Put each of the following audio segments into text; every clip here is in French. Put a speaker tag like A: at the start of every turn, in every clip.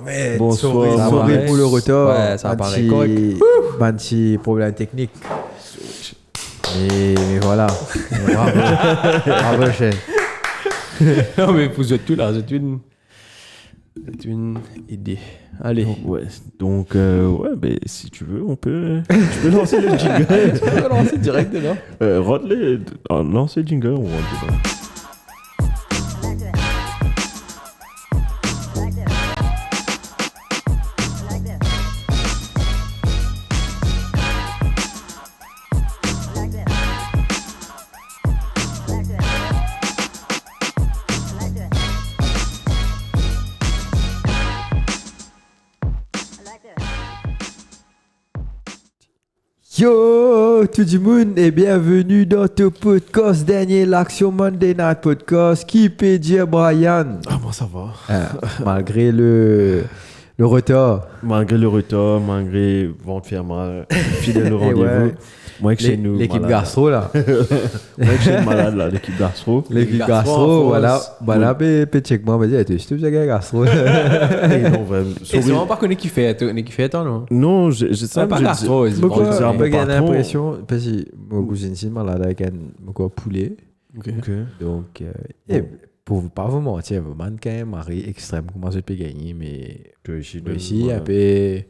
A: mais
B: Bonsoir.
A: sorry pour le retard.
C: Ouais, ça paraît correct.
A: Un petit problème technique. Mais voilà. Bravo, chef.
C: Non, mais vous êtes tout là, c'est une idée. Allez.
B: Donc, ben, si tu veux, tu peux lancer le jingle.
C: Tu peux lancer direct de là.
B: Lancer le jingle, on rentre dedans.
A: Yo, tout le monde et bienvenue dans ton podcast dernier l'Action Monday Night Podcast qui peut dire Brian.
B: Ah, moi, ça va.
A: Malgré le retard.
B: Malgré le retard, malgré vent faire mal, fidèle au rendez-vous.
A: Ouais.
B: Moi, que chez nous.
A: L'équipe gastro là.
B: Moi, que chez nous malade là, l'équipe gastro.
A: L'équipe
C: gastro,
A: gastro,
C: en
A: voilà.
C: France.
A: Voilà, check moi, vas-y, tu sais, tu gastro.
B: Et non, vraiment.
C: Et c'est vraiment pas connu qui fait, toi, non?
B: Non, j'ai ça.
C: Pas gastro, ils
A: Pourquoi
B: disais à
A: on
B: mon
A: peut gagner
B: patron.
A: l'impression, parce que mon cousin ici, malade avec un poulet.
B: Ok.
A: Donc, pour pas vous mentir, vous manquez un mari extrême, comment je peux gagner, mais ici, un peu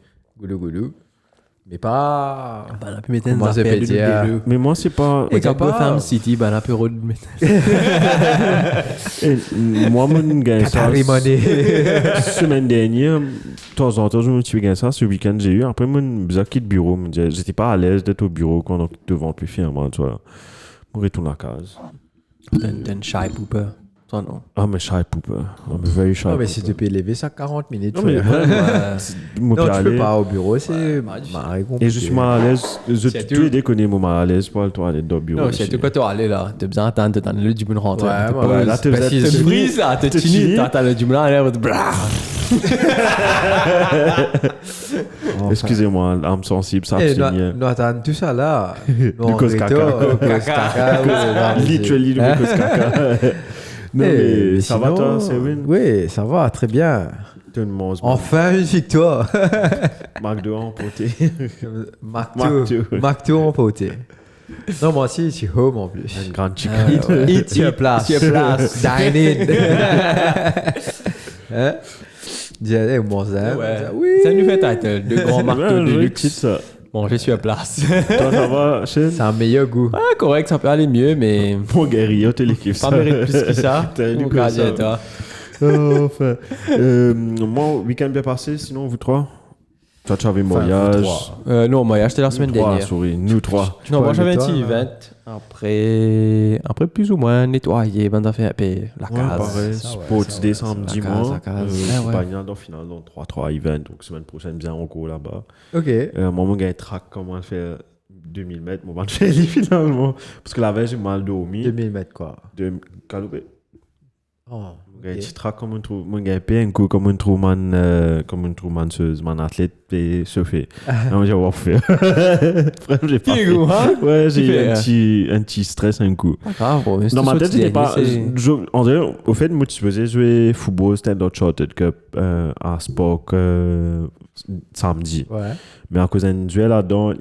A: goulou. Mais pas.
C: Bah, on a pu mettre une
A: Comment ça
C: affaire
A: peut
C: de
A: dire?
C: nous.
B: Mais moi, c'est pas.
C: Et quand
A: pas-
C: Gotham City, bah, on a pu mettre.
B: Moi, mon gagne ça.
A: Catarimonée.
B: Semaine dernière, de temps en temps, je me suis gagné ça. Ce week-end, j'ai eu. Après, mon bizarre quitte bureau. J'étais pas à l'aise d'être au bureau quand on devant plus fièrement. Tu vois. Je retourne à la case.
C: T'es une shy pooper. Toi, non.
B: Ah, mais shy pooper. I'm a very shy
A: Non, mais
B: pooper.
A: si tu peux lever ça 40 minutes.
B: Non, mais
A: frère.
B: moi,
A: Non,
B: puis
A: tu peux
B: aller.
A: pas au bureau, c'est
C: difficile.
A: marré
B: Et
A: compliqué.
B: je suis mal à l'aise.
C: C'est
B: Tu
C: tout.
B: es déconné, moi, mal à l'aise pour aller toilette dans le bureau.
C: Non, c'est tout quoi t'as allé là. T'as besoin d'attendre, t'as le du bon rentrer.
A: Ouais,
C: T'as
A: ouais,
C: pas-
B: là, t'es
A: parce
B: besoin-
A: que
C: T'es
A: c'est-
C: brise là, t'es
B: T'es
C: fini,
B: fini.
C: t'as le du bon à l'air de blah.
B: Excusez-moi, âme sensible, ça
A: Eh,
B: abstenir.
A: nous attendons tout ça là.
B: Du cause caca. Literally, le cause caca. Non, mais ça va, toi, Sewin?
A: Oui, ça va, très bien.
B: Tu ne manges pas.
A: Enfin, une victoire.
B: McDo emporté.
A: McDo emporté. Non, moi aussi, je suis home en plus.
B: Un grand chicken.
A: Eat sur place.
C: Sur place.
A: Dine in. Hein? J'ai moi ça. Oui.
C: Ça nous fait title de grand marteau de
B: Ouais,
C: luxe.
B: quitte ça.
C: Bon, je suis à place.
B: Toi, ça va, Shane?
A: C'est un meilleur goût.
C: Ah, correct, ça peut aller mieux, mais
B: Mon guerrier, t'es l'équipe.
C: pas mérite plus que ça.
B: T'as lu
C: Mon
B: que
C: gardien,
B: ça.
C: toi.
B: Enfin. Moi, week-end bien passé, sinon, vous trois? Toi, tu avais
A: Enfin, vous
B: mariage.
A: trois.
C: Non, moi, j'étais la semaine
B: Nous trois,
C: dernière.
B: souris. Nous trois.
C: Non, moi
A: parles
C: j'avais un
A: de toi,
C: petit
A: là.
C: event. Après plus ou moins nettoyer, bonne affaire, puis la
B: Ouais,
C: case.
B: pareil.
A: ça, ouais,
B: Sports
A: ça,
B: Day
A: ouais,
B: samedi,
C: la case,
B: moi.
C: la case. Ouais.
B: Bagnole dans final, dans 3-3 events. Donc, semaine prochaine, bien en cours là-bas.
A: Ok.
B: Moi, mon gars, il traque comment faire 2000 mètres. Mon je fais aller finalement. Parce que la veille, j'ai mal dormi.
A: 2000 mètres quoi.
B: De Calopé.
A: Oh,
B: Mon gars,
A: ok.
B: tu traques comme un trou. Mon gars, il paye un coup comme un trouman, man athlète, et se fait. Non, j'ai pas faire. Frère, j'ai pas fait. Ouais, j'ai eu un petit stress un coup.
C: Pas grave, bon, mais
B: Dans ma
C: c'est
B: tête,
C: sorti
B: c'était pas.
C: dernier,
B: En vrai, au fait, moi, tu faisais jouer football, Standard Chartered Cup à Spock samedi.
A: Ouais.
B: Mais à cause d'un duel là-dedans,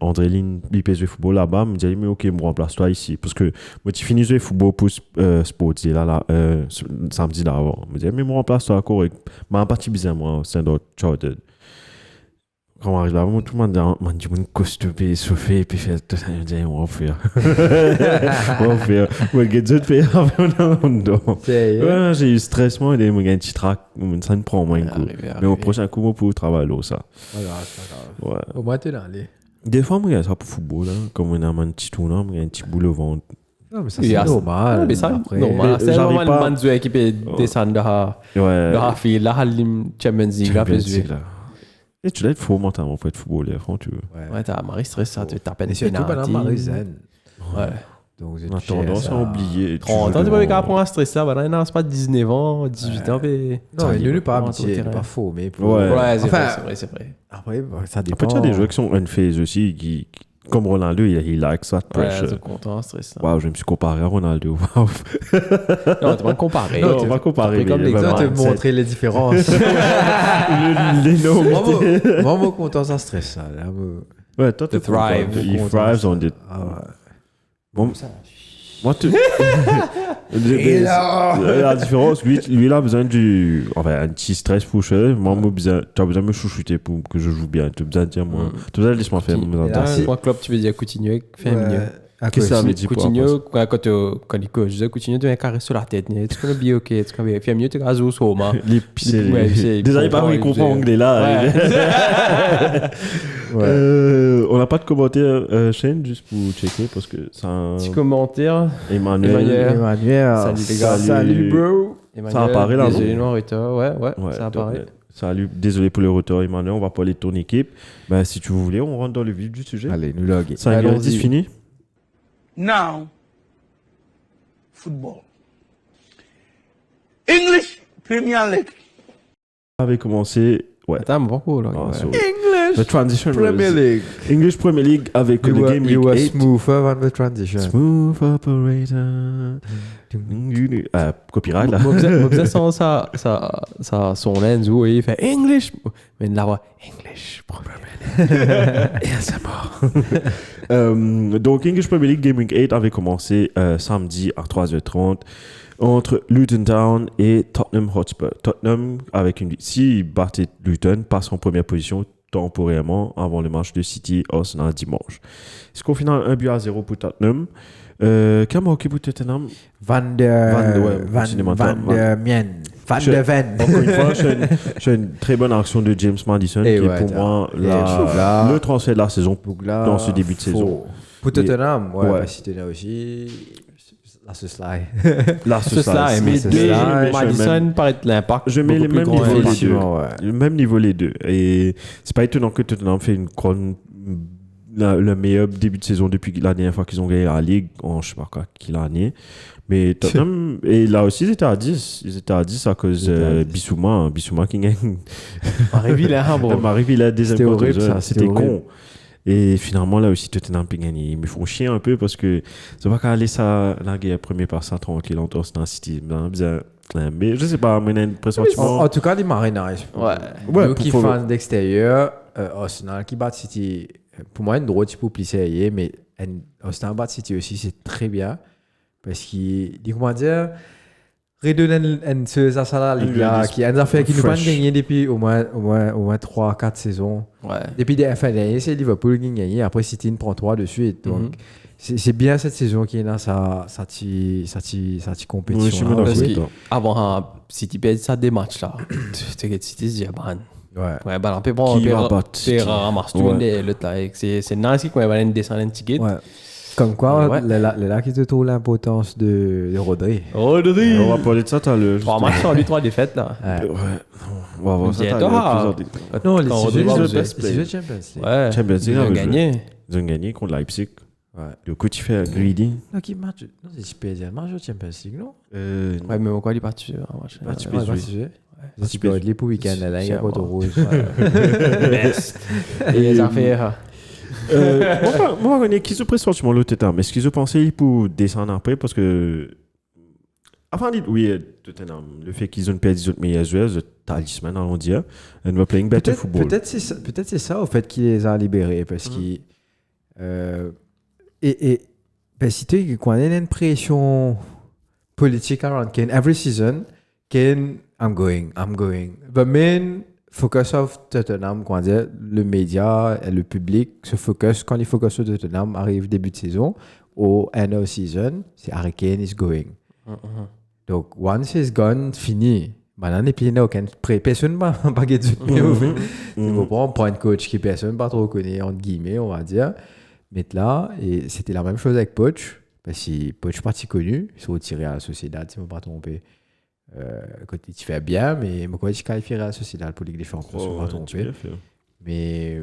B: André Lin, il peut jouer football là-bas. Il me dit, mais ok, moi, remplace-toi ici. Parce que moi, tu finis jouer football pour Sports samedi d'avant. Il me dit, mais moi, remplace-toi, correct. Mais en partie bizarre, moi, Standard Chartered. Quand on arrive là, moi, tout le monde m'a dit, mon costume, soufflé, puis fait tout ça. Je me dis, on va faire. On va faire. Ouais, get the pay, on dort. Ouais, j'ai eu stress, moi, et mon petit track, ça ne prend moins un coup. Mais au prochain coup, moi, pour travailler là, ça.
A: Voilà, c'est pas grave.
B: Ouais.
A: Au moins, t'es là, allez.
B: Des fois, moi, il y a ça pour football, hein. Comme on a un petit tournant, il y a un petit boule au ventre.
A: Non, mais ça,
C: Il y
A: c'est
C: a-
A: normal.
C: Ouais, mais ça,
A: Après,
C: normal. C'est
B: j'arrive
C: normal,
B: pas-
C: une bonne qui peut descendre de
B: Ouais.
C: la file, là, Halim Champions League, là, peut jouer.
B: là. Et tu dois être faux mentalement pour être footballeur, franchement, tu veux.
A: Ouais.
C: Ouais, t'as Marie stress, ça, tu tapes
A: Et
C: une
A: surtout, madame
C: pénalité.
A: Marie-Zen.
C: Ouais.
A: Donc,
B: On a tendance à oublier.
C: 30 ans, tu peux pas prendre un stress, là, bah, non, c'est pas 19 ans, 18 ans, mais.
A: Non, mais ne pas
C: Comment
A: habitué,
C: au
A: il
C: terrain.
A: n'est pas faux, mais pour...
B: Ouais.
C: Ouais, c'est
A: Enfin,
C: vrai, c'est vrai.
A: Après, bah, ça dépend.
B: Après, tu as des joueurs qui sont unphase aussi, qui Comme Ronaldo, il like ça.
C: Ouais, c'est content, stressant.
B: Waouh, je me suis comparé à Ronaldo. Wow.
C: Non, tu vas comparer.
B: Non, on va comparer.
C: Comme
B: mais
C: l'exemple,
B: vraiment,
A: te montrer les différences.
B: l'énormité.
A: Moi, mon content, ça stresse ça. Là,
B: Ouais, toi, tu
C: thrive.
B: Il thrives on it.
A: Ah ouais.
B: Bon, moi, tu.
A: Et là
B: La différence, lui, il a besoin du. Enfin, un petit stress pusher. Moi, tu as besoin de me chouchouter pour que je joue bien. Tu as besoin de dire, moi. Tu as besoin de laisser-moi faire.
A: Et là, c'est-
C: Moi, Klopp, tu veux dire Coutinho, fais un milieu.
B: Qu'est-ce que ça veut dire pour
C: Coutinho, quand il coach, je disais Coutinho, tu as un carré sur la tête. Tu connais bien, ok. Tu connais bien. Mieux, tu as un Soma.
B: Les
C: Ouais, c'est-
B: Déjà, il parle, il comprend anglais là. On n'a pas de commentaire, Shane, juste pour checker, parce que c'est un.
C: Petit commentaire.
B: Emmanuel.
A: Emmanuel.
C: Salut, les gars.
B: Salut.
A: bro.
C: Emmanuel,
B: apparaît, là,
C: désolé,
B: non
C: non, retard. Ouais, ça
B: donc,
C: apparaît.
B: salut, désolé pour le retard, Emmanuel. On va parler de ton équipe. Ben, si tu voulais, on rentre dans le vif du sujet.
A: Allez, nous log.
B: 5
C: allons-y.
B: 10 fini.
D: Now, football. English Premier League.
B: On avait commencé. Ouais.
C: Attends, mais pourquoi là?
B: Ah,
C: Ouais.
B: sorry.
A: English
B: The transition
A: Premier
B: was-
A: League.
B: English Premier League avec
A: You
B: le
A: were,
B: Game
A: you
B: Week
A: were
B: 8.
A: smoother than the transition.
B: Smooth operator. Copyright là.
C: Moi, je sens ça, son lens où il fait English. Mais de la voix English.
B: Et c'est mort. Donc, English Premier League Game Week 8 avait commencé samedi à 3h30 entre Luton Town et Tottenham Hotspur. Tottenham, s'il battait Luton, passe en première position temporairement avant le match de City Arsenal dimanche. Score final 1-0 pour Tottenham. Qui a marqué pour Tottenham?
A: Van der Mien. Van
B: Je-
A: der Ven.
B: Encore une fois, j'ai une très bonne action de James Madison
A: Et
B: qui
A: ouais,
B: est pour
A: t'as-
B: moi
A: et là-
B: le transfert de la saison
A: Là,
B: dans ce début de
A: faut-
B: saison.
A: Pour Tottenham, ouais,
B: Ouais.
A: bah, si t'es là aussi. Là, ce slide.
B: Là,
C: C'est ça, mais
A: c'est
C: deux,
A: ça.
C: Madison paraît être l'impact.
B: Je mets les
C: beaucoup plus
B: mêmes
C: grand,
B: niveaux,
C: hein.
B: les deux.
A: Effectivement, ouais.
B: Le même niveau les deux. Et c'est pas étonnant que Tottenham fait une grande le meilleur début de saison depuis la dernière fois qu'ils ont gagné la Ligue en je sais pas quoi, quelle année. Mais Tottenham, et là aussi ils étaient à 10. Ils étaient à 10 à cause
A: Ils étaient à 10.
B: Bissouma qui gagne.
C: Arrivé là, bro.
B: M'arrive, il a des
A: C'était
B: imports
A: horrible,
B: de jeu.
A: ça, c'était
B: C'était
A: horrible.
B: con. Et finalement, là aussi, Tottenham peut gagner. Ils me font chier un peu parce que c'est pas qu'à aller ça, la guerre premier par ça tranquille en Arsenal City. Mais je sais pas, mais on a une pressentiment.
A: En tout cas, les Mariners.
C: Ouais.
B: Ouais,
A: Nous qui
B: pour-
A: fans d'extérieur, Arsenal qui bat City, pour moi, une drôle type pour plisser, mais Arsenal bat City aussi, c'est très bien. Parce qu'il dit, comment dire, redonner une chose à ça là, les gars, qui a une affaire qui nous pas
B: Fresh.
A: gagné depuis au moins 3-4 saisons.
C: Ouais.
A: Depuis des fin d'année, c'est Liverpool qui a gagné. Après, City ne prend 3 de suite. Donc,
C: Mhm.
A: c'est bien cette saison qui est là, ça compétition.
B: Oui, je suis
A: là.
B: bien
C: Parce
B: d'accord.
C: que avant City perd ça des matchs là. Tu sais que City se dit, man.
A: Ouais.
C: Ouais, bah, on peut prendre.
B: Qui va battre
C: C'est
B: City?
C: ramasse tout
B: Ouais.
C: le là. C'est nice qu'on va aller descendre un ticket.
A: Ouais. Comme quoi,
C: Ouais.
A: là qui te trouve l'importance de Rodri.
C: Rodri.
B: On va parler de ça tout à l'heure.
C: 3 matchs sans lui, 3 défaites là.
A: Ouais.
B: Ouais, on va voir ça
C: Mais
B: tout à
C: toi,
B: l'heure.
A: Non, les
C: Quand
A: six
C: Rodri
A: jeux
C: va
A: de
C: jouer.
A: Champions League.
C: Ouais.
B: Champions League,
C: Ils ont
B: ouais,
C: gagné.
B: Ils ont gagné contre Leipzig.
A: Ouais.
B: Le coup, tu fais greedy.
A: Non, qui match non, c'est PSG, match au Champions League, non?
C: Ouais, mais pourquoi il est parti sur un match?
B: Pas tu
A: Ouais,
B: peux
A: pas
B: jouer.
A: si jeu.
B: Ah,
A: Tu peux être libre pour week-end, là, il y a pas de rouge.
C: Best. Et les affaires.
B: Moi, on est qui se pressentiment le Tottenham. Est-ce qu'ils ont pensé pour descendre après parce que. Enfin, oui, Tottenham, le fait qu'ils ont perdu les autres meilleurs joueurs, le talisman, allons dire, and we're playing better football.
A: Peut-être c'est ça, au fait, qui les a libérés. Parce qu'ils. Ben, si tu as une pression politique around Kane, every season, Kane, I'm going. The main focus of Tottenham, comment dire, le média et le public se focus, quand ils focus sur Tottenham, arrive début de saison, au end of season, c'est Harry Kane is going. Donc, once he's gone, fini. Maintenant, les pieds aucun personne n'a pas de Tu comprends? On prend un coach qui personne pas trop connaît, entre guillemets, on va dire. Mais là, et c'était la même chose avec Poch. Parce que Poch parti connu, ils sont retirés à la Sociedad, si je ne me pas trompé. Côté, tu fais bien, mais moi, je qualifierais à la Sociedad pour Ligue des Champions, si je ne me pas trompé. Mais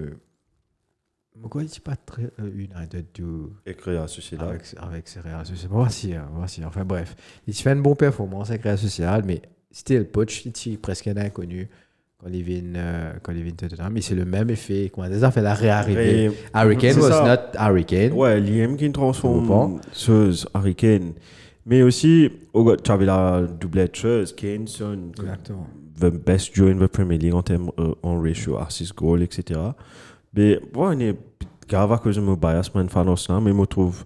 A: moi, je suis pas très United
B: Écrit à Sociedad.
A: avec ses Real Sociedad. Voici. Enfin bref, il fait une bonne performance avec Real Sociedad, mais c'était le Poch, il est presque un inconnu quand il vient Tottenham, mais c'est le même effet. Comment ça fait la réarrivée.
B: Et-
A: Harry Kane
B: c'est
A: was
B: ça.
A: not Harry Kane.
B: Ouais, l'IM qui transforme
A: Comprends.
B: chose Harry Kane. Mais aussi, tu avais la doublette chose, Kane, Son,
A: Exactement.
B: the best duo in the Premier League en termes en ratio assist goal, etc. Mais bon, on est grave à cause de mon bias, man, fan Arsenal, mais je trouve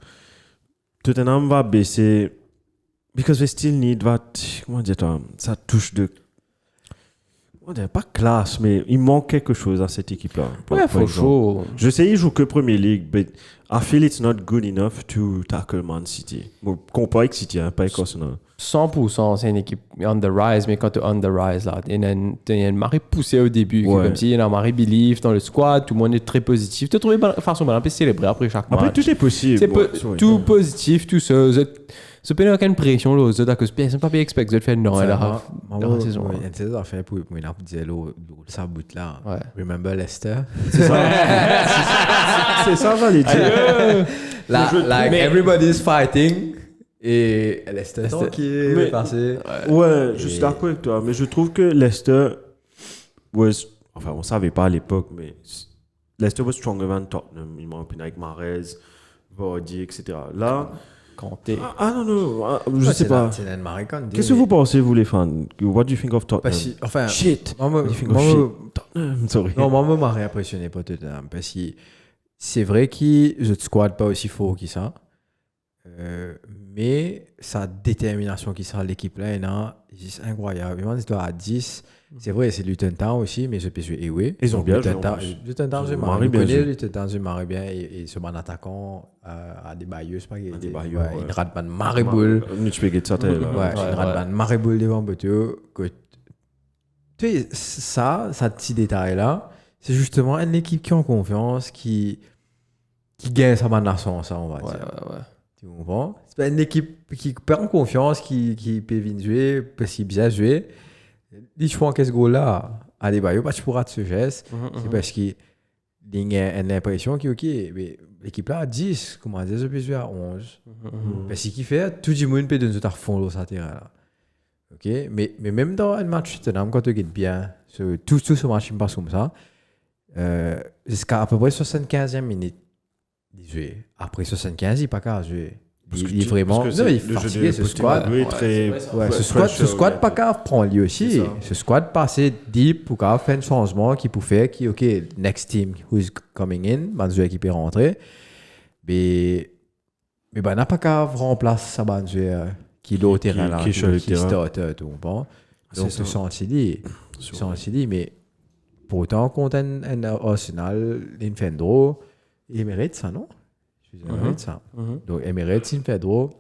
B: Tottenham va baisser because they still need that, comment dire, ça touche de, on dirait pas classe, mais il manque quelque chose à cette équipe-là.
C: Ouais,
B: par
C: faut
B: exemple.
C: chaud.
B: Je sais, il joue que Premier League, but I feel it's not good enough to tackle Man City. Bon, comparé avec City, hein, pas avec Arsenal.
C: 100%, c'est une équipe on the rise, mais quand tu es on the rise, là, il y a une marée poussée au début,
B: Ouais.
C: comme s'il y a une marée belief dans le squad, tout le monde est très positif. Tu as trouvé façon de célébrer après chaque
B: Après,
C: match.
B: tout est possible.
C: C'est
B: Ouais, sorry.
C: tout positif, tout ça. Ce n'est aucune pression, là, à cause personne pas expect de faire non, la saison.
A: Il y a une saison à faire pour moi, il disait ça bout là.
C: Ouais.
A: Remember Leicester?
B: C'est ça, j'allais dire.
A: Like
C: mais-
A: everybody's fighting et Leicester
C: Leicester.
A: tranquille,
B: Mais-
A: passé.
B: Ouais, je suis d'accord avec toi, mais je trouve que Leicester was, enfin, on savait pas à l'époque, mais Leicester was stronger than Tottenham, il m'a opinion avec Mahrez, Vardy, etc. Là,
C: Kanté.
B: je sais pas.
A: C'est un Maricon.
B: Qu'est-ce que vous pensez, vous les fans? What do you think of Tottenham?
A: Enfin,
B: Shit.
A: moi,
B: What do you think of shit? Tottenham, sorry.
A: non, moi, m'a réimpressionné pas Tottenham parce que c'est vrai qu'il ne squad pas aussi fort qu'il ça. Mais sa détermination qui sera l'équipe là, c'est juste incroyable. Ils histoire à 10. C'est vrai, c'est Luton Town aussi, mais je peux jouer Ewe.
B: Ils ont bien joué, en plus.
A: Luton Town,
B: Ils
A: je
B: ont
A: marre
B: bien
A: bien.
B: joué.
A: Luton Town, je marre bien. Et ce bon attaquant à des bailleux, c'est pas qu'il
B: des
A: était.
B: bailleux,
A: Ouais,
B: ouais.
A: il rate ban Maribul.
B: Tu peux get ça, t'es là.
A: Ouais, il rate ban Maribul devant Boto. Tu sais, ça, ce petit détail-là, c'est justement une équipe qui est en confiance, qui gagne sa nation, ça, on va dire.
C: Ouais.
A: Tu comprends? C'est pas une équipe qui perd en confiance, qui peut venir jouer, parce qu'il bien jouer. Dis, je prends qu'est-ce goal-là, allez, bah, tu pourras te ce geste. C'est parce qu'il y a l'impression que, ok, mais l'équipe là a 10, comment dire, je peux jouer à 11. Parce qu'il fait, tout le monde peut donner à fond dans ce terrain-là. Ok? Mais même dans un match, quand tu gagnes bien, tout ce match, il passe comme ça, jusqu'à à peu près 75e minute, il joue. Après 75, il n'est pas qu'à jouer. Il est vraiment.
B: parce que
A: Non, il est
B: le jeu
A: fatigué,
B: de
A: ce squad.
B: Pochettino est très.
A: Ouais, ce squad pas qu'à prendre lui aussi.
B: C'est ça.
A: Ce squad passé deep pour qu'à faire un changement qui peut faire qui, ok, next team who is coming in, ban joueur qui peut rentrer. Mais n'a pas qu'à remplacer sa ban joueur qui est au terrain là,
B: qui est sur le terrain.
A: start, tout bon. Donc
B: C'est
A: tu sens dit, mais pourtant contre un Arsenal, l'Infendro, il mérite ça, non? Il mérite ça. Donc Emirates, Infedro,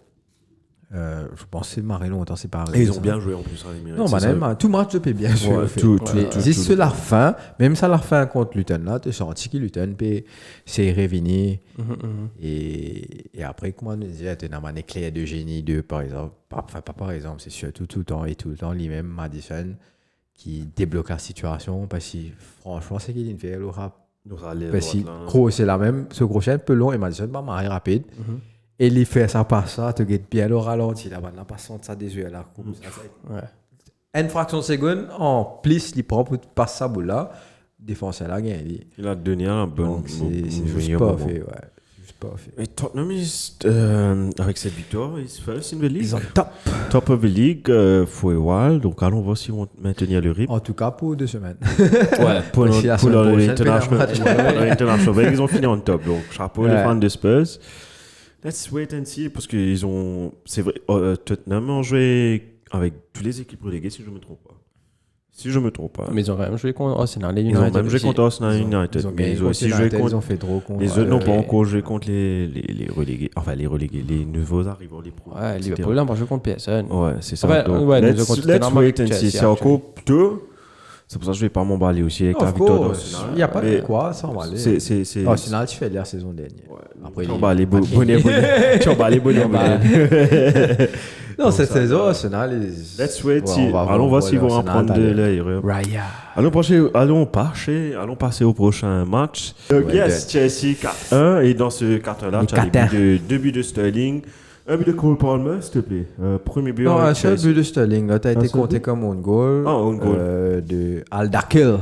A: je pense que c'est marré longtemps, c'est pareil.
B: Et ils ont bien joué en plus, hein, les Emirates,
A: Non,
B: c'est ça.
A: madame, tout match, je peux bien jouer.
B: Ouais, tout,
A: Juste sur la fin, même ça la fin contre Luton, là, tu as senti que Luton peut s'est révélé. Et après, comment on disait, tu as un éclair de génie de, par exemple, pas par exemple, c'est surtout tout le temps, lui-même, Madison, qui débloque la situation, parce que franchement, c'est qu'il fait le rap. Parce que c'est la même, ce crochet un peu long et Madison pas marrer rapide. Et il fait ça par ça, tu get bien le ralenti, là, la passante, ça des yeux là. Une fraction de seconde, en plus, il prend pour passer sa boule là, défenseur là, gagne.
B: Il a donné un bon.
A: Donc c'est juste pas fait, ouais. Juste pas fait.
B: Et Tottenham, avec cette victoire, is first in the league.
A: Ils sont top.
B: Top of the league, for a while. Donc allons voir s'ils vont maintenir le rythme.
A: En tout cas, pour 2 semaines.
B: Ouais, pour
A: Parce que la semaine prochaine,
B: l'international break, ils ont fini en top. Donc, chapeau les
A: Ouais.
B: fans de Spurs. Let's wait and see, parce qu'ils ont. C'est vrai, Tottenham ont joué avec toutes les équipes reléguées, si je ne me trompe pas. Si je ne me trompe pas.
C: Mais ils ont quand même joué contre Arsenal et
B: Ils ont
C: United.
B: même joué
C: aussi.
B: contre Arsenal United.
A: Ils ont
B: Mais
A: gagné
B: ils ont
A: contre
B: aussi joué
A: United, ils
B: contre.
A: ont fait trop contre.
B: Les autres n'ont pas
C: ok.
B: encore joué contre les relégués. Enfin, les relégués, les nouveaux arrivants, les pros.
C: Ouais,
B: etc.
C: Liverpool, là, on va jouer contre personne.
B: Ouais, c'est ça.
C: Enfin,
B: Donc,
C: ouais, nous
B: let's
C: avons contre
B: let's
C: Tottenham
B: wait
C: avec
B: and see.
C: Chelsea,
B: C'est encore tôt. C'est pour ça que je ne vais pas m'emballer aussi avec la
A: Of
B: victoire
A: course.
B: d'Arsenal.
A: Il n'y a pas de
B: Mais
A: quoi, ça va aller.
B: c'est-
A: Arsenal, tu fais la saison dernière. Après,
B: Tu emballes les bonnets. Tu emballes les bonnets.
A: Non, cette saison, Arsenal,
B: Let's wait.
A: Ouais,
B: si-
A: on va
B: allons voir s'ils vont
A: Arsenal
B: apprendre de
A: d'aller.
B: l'erreur.
A: Raya.
B: Allons passer au prochain match.
A: Ouais,
B: Yes, Chelsea 4-1. Et dans ce 4-1-là,
A: Les
B: tu as
A: Qatar.
B: deux buts de Sterling, Un but de Cole Palmer, s'il te plaît. Premier but
A: Non,
B: avec
A: un seul
B: Chelsea.
A: but de Sterling. Là, tu as été
B: seul
A: compté
B: but?
A: comme own goal.
B: Ah, own goal.
A: De Al-Dakil.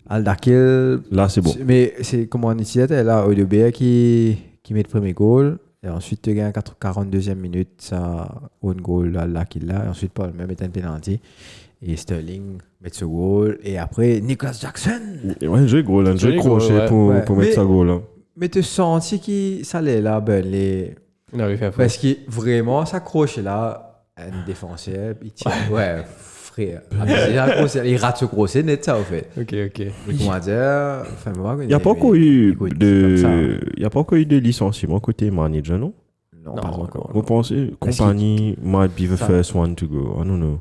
A: Al-Dakil.
B: Là, c'est bon.
A: Mais c'est comme on disait, là, Odobert qui met le premier goal. Et ensuite, tu gagnes 42e minute, ça, own goal, Al-Dakil là. Et ensuite, Palmer met un penalty. Et Sterling met ce goal. Et après, Nicholas Jackson.
B: Ouais, un jeu goal, un jeu
C: Joli
B: crochet
C: goal, ouais.
B: pour
A: Ouais.
B: mettre
A: Mais-
B: sa goal. Hein.
A: Mais tu sens qu'il ça allait là, Burnley.
C: Il avait fait un
A: Parce que vraiment, s'accroche là, un défenseur, il tire. Ouais, frère. Il rate ce crochet net, ça, au fait.
C: Ok.
A: Et comment dire, enfin, moi,
B: Il n'y a pas encore eu
A: écoute, comme ça.
B: il y a pas encore eu de licenciement côté manager, non?
A: Non,
C: Non,
A: pas
C: non.
A: encore.
B: Vous pensez?
A: Est-ce
B: Compagnie might be the
A: Ça-
B: first one to go. I don't know.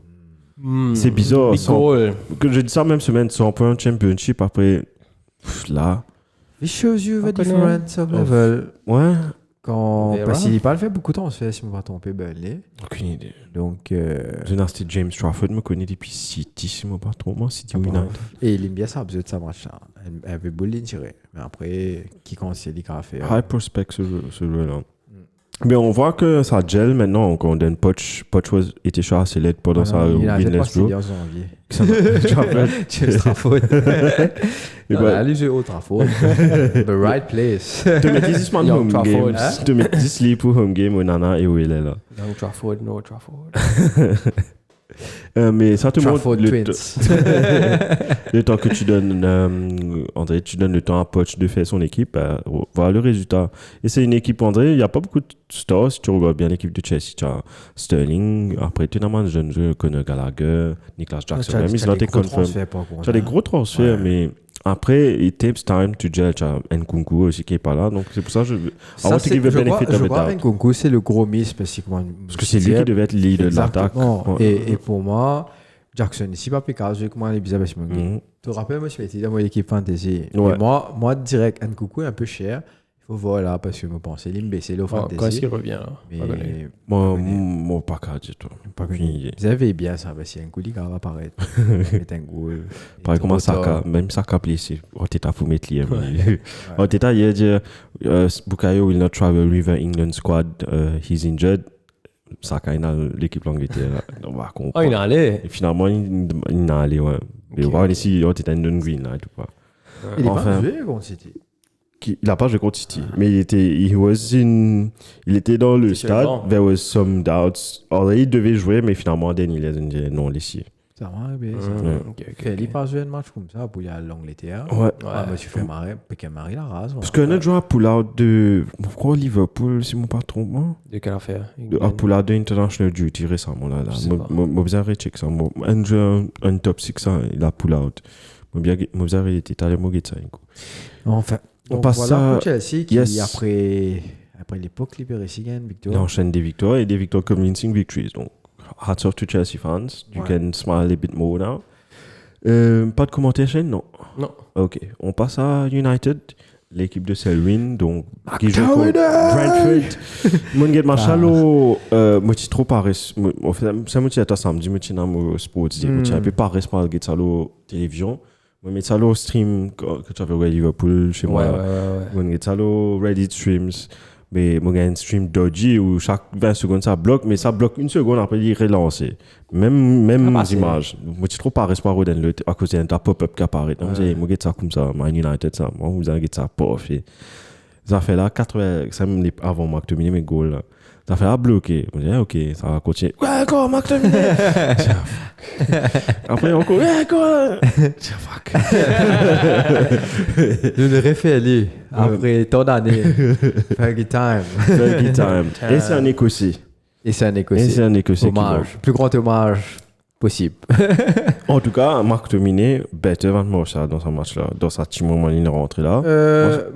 B: C'est bizarre,
C: Big
B: ça.
C: goal.
B: Que je dis ça même semaine, 100 points championship, après, là,
A: It shows you the
C: On connaît.
A: difference of level.
B: ouais,
A: Quand,
C: Vera.
A: parce qu'il n'a pas fait beaucoup de temps, si je ne me pas tromper, Burnley.
B: aucune idée.
A: Donc,
B: Dynasty James Trafford me connaît depuis City, si je ne me pas trop, moi, City ou United.
A: et il aime bien ça, besoin de ça match là. Elle avait beau tirer. Mais après, qui conseille qu'il a fait.
B: High prospect ce jeu-là. Mais on voit que ça gel maintenant, quand on donne Poch était chassé l'aide pendant sa
A: Il a
B: Winless
A: passé
B: Bro.
A: en janvier.
B: Tu rappelles?
A: James Trafford.
B: Et
A: Non,
B: bah-
A: allez jouer au Trafford. The right place.
B: Tu mets 10 man
C: Young
B: home
C: Trafford,
B: games.
C: hein?
B: Tu mets 10 lits pour home game au Nana et où il est là.
C: No Trafford, no Trafford.
B: Mais ça te montre
A: Trafford
B: le,
A: Twins.
B: le temps que tu donnes, André, tu donnes le temps à Poch de faire son équipe, voilà le résultat. Et c'est une équipe, André, il n'y a pas beaucoup de stars. Si tu regardes bien l'équipe de Chelsea, tu as Sterling, après tu as un jeune jeu, Conor Gallagher, Nicholas Jackson, même ils ont été confirmed. Tu as des gros transferts, mais après, it takes time to gel. Tu as Nkunku aussi qui n'est pas là, donc c'est pour ça que je
A: Ça,
B: want to give a
A: je
B: benefit of the
A: crois
B: doubt.
A: Nkunku, c'est le gros miss parce
B: Parce que c'est lui qui devait être leader de l'attaque.
A: Exactement.
B: Ouais.
A: Et pour moi, Jackson, ici, pas Pécard, je comment il est bizarre parce que
B: Mhm.
A: tu te rappelles, moi, je suis dans mon équipe fantasy.
B: Ouais.
A: Mais moi, direct, Nkunku est un peu cher. Il faut voir là parce que je me pensais, il me baisser le
C: Quand est-ce
A: fantasy.
C: qu'il revient là? Pas connu.
A: Mais
B: Moi, pas qu'à dire, toi.
A: pas
B: Aucune
A: connu.
B: idée.
A: Vous avez bien ça, parce qu'il y a un coup qui va apparaître. C'est un goal.
B: Pareil, comment Saka, même Saka blessé. Oteta faut mettre lié. Oteta, il a dit, Bukayo will not travel with the England squad. He's injured. Saka, il a l'équipe l'Angleterre. On va
C: Oh,
B: comprendre.
C: il est allé.
B: Et finalement, il est allé, ouais. Mais on va voir ici, Oteta est une green, là, et tout pas.
A: Il est
B: Enfin.
A: pas joué contre City.
B: Il n'a pas joué contre City, mais il était dans le
C: sur le
B: stade.
C: banc.
B: There was some doubts. Alors, il devait jouer, mais finalement, Denis il a dit non, laissé.
A: Ça va arriver.
C: Ok.
A: Il pas joué un match comme ça pour y aller à l'Angleterre.
B: Ouais.
A: Ah, moi, je fais marrer. Pékin Marie la rase.
B: Parce qu'on a joué à pull-out de. Pourquoi Liverpool, si mon patron, moi?
C: De quelle affaire?
B: À pull-out de International Duty récemment, là.
C: Je sais pas.
B: Moi, vous avez checké ça. Un jeu, un top 6, ça, il a pull-out. Moi, vous avez été allé, moi, ça, un coup.
A: Enfin,
B: On
A: donc
B: passe
A: voilà
B: à-
A: pour Chelsea qui,
B: Yes.
A: après l'époque, libéré Sigan,
B: Il
A: victoire.
B: enchaîne des victoires et des victoires convincing victories. Donc, hats off to Chelsea fans. You
A: Ouais.
B: can smile a bit more now. Pas de commentaires chaîne, non?
C: Non.
B: Ok. On passe à United, l'équipe de Selwyn, donc qui joue contre Brentford. Mon gars Marshall, moi je trop paresse. En fait, c'est moi qui attends samedi, moi je suis sport, moi je un peu paresse par le ça télévision. Moi je ça le stream que tu avais Liverpool chez
C: Ouais, ouais,
B: moi.
C: ouais.
B: Moi je ça le Reddit streams. Mais moi, j'ai un stream dodgy où chaque 20 secondes ça bloque, mais ça bloque une seconde après il relance. Même
C: Ah, c'est-
B: images. Moi, je suis trop pas responsable à cause d'un pop-up qui apparaît. Donc, j'ai moi, ça comme ça, Man United, ça. Moi, vous avez ça pas fait. Ça fait là, 80, ça me avant McTominay, mes goals là. Ça fait là bloqué. Je me dis, ok, ça va continuer. Ouais, encore McTominay! Après, encore, ouais, encore! Fuck.
A: Je le refais aller après tant d'années. Fergie time.
B: Fergie time. Et c'est un Écossais.
A: Et c'est un
B: Et
A: Écossais.
B: c'est un Écossais qui
A: Hommage. Plus grand hommage possible.
B: En tout cas, McTominay, better Van Marshall dans ce match-là. Dans sa petit moment, il est rentré là.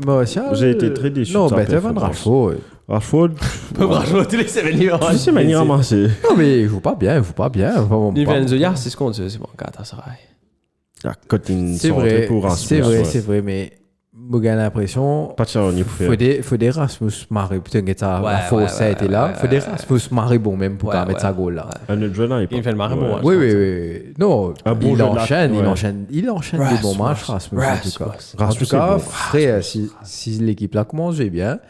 A: Martial.
B: J'ai été très déçu
A: Non,
B: de sa
A: Better Van
B: performance.
A: Rashford.
B: Rashford,
C: Bravo, tu les sais venir.
B: tu sais manière ramasser.
A: Non, mais il joue pas bien, il joue pas bien. Vraiment
C: Il
A: pas.
C: vient de dire, c'est ce qu'on dit, c'est bon, Galatasaray.
B: Quand il
A: C'est
B: sort
A: vrai,
B: pour Rasmus.
A: c'est vrai,
B: ouais.
A: c'est vrai, mais moi j'ai l'impression.
B: Pas de charnier pour faire.
A: Faut des Rasmus Marie, putain, que ça,
C: Ouais,
A: la force
C: ouais,
A: a été
C: ouais,
A: là.
C: ouais,
A: Faut des
C: ouais.
A: Rasmus Marie bon même pour
C: Ouais,
A: mettre
C: ouais.
A: sa goal là.
B: Un autre jeune,
C: Il fait le marre, bon, hein.
A: Oui, oui, oui. Non,
B: Un bon
A: il
B: jeu de
A: enchaîne,
B: la-
A: il enchaîne des bons matchs, Rasmus, en tout cas. En
B: Rasmus,
A: tout cas,
B: c'est bon.
A: frère, si l'équipe là commence bien,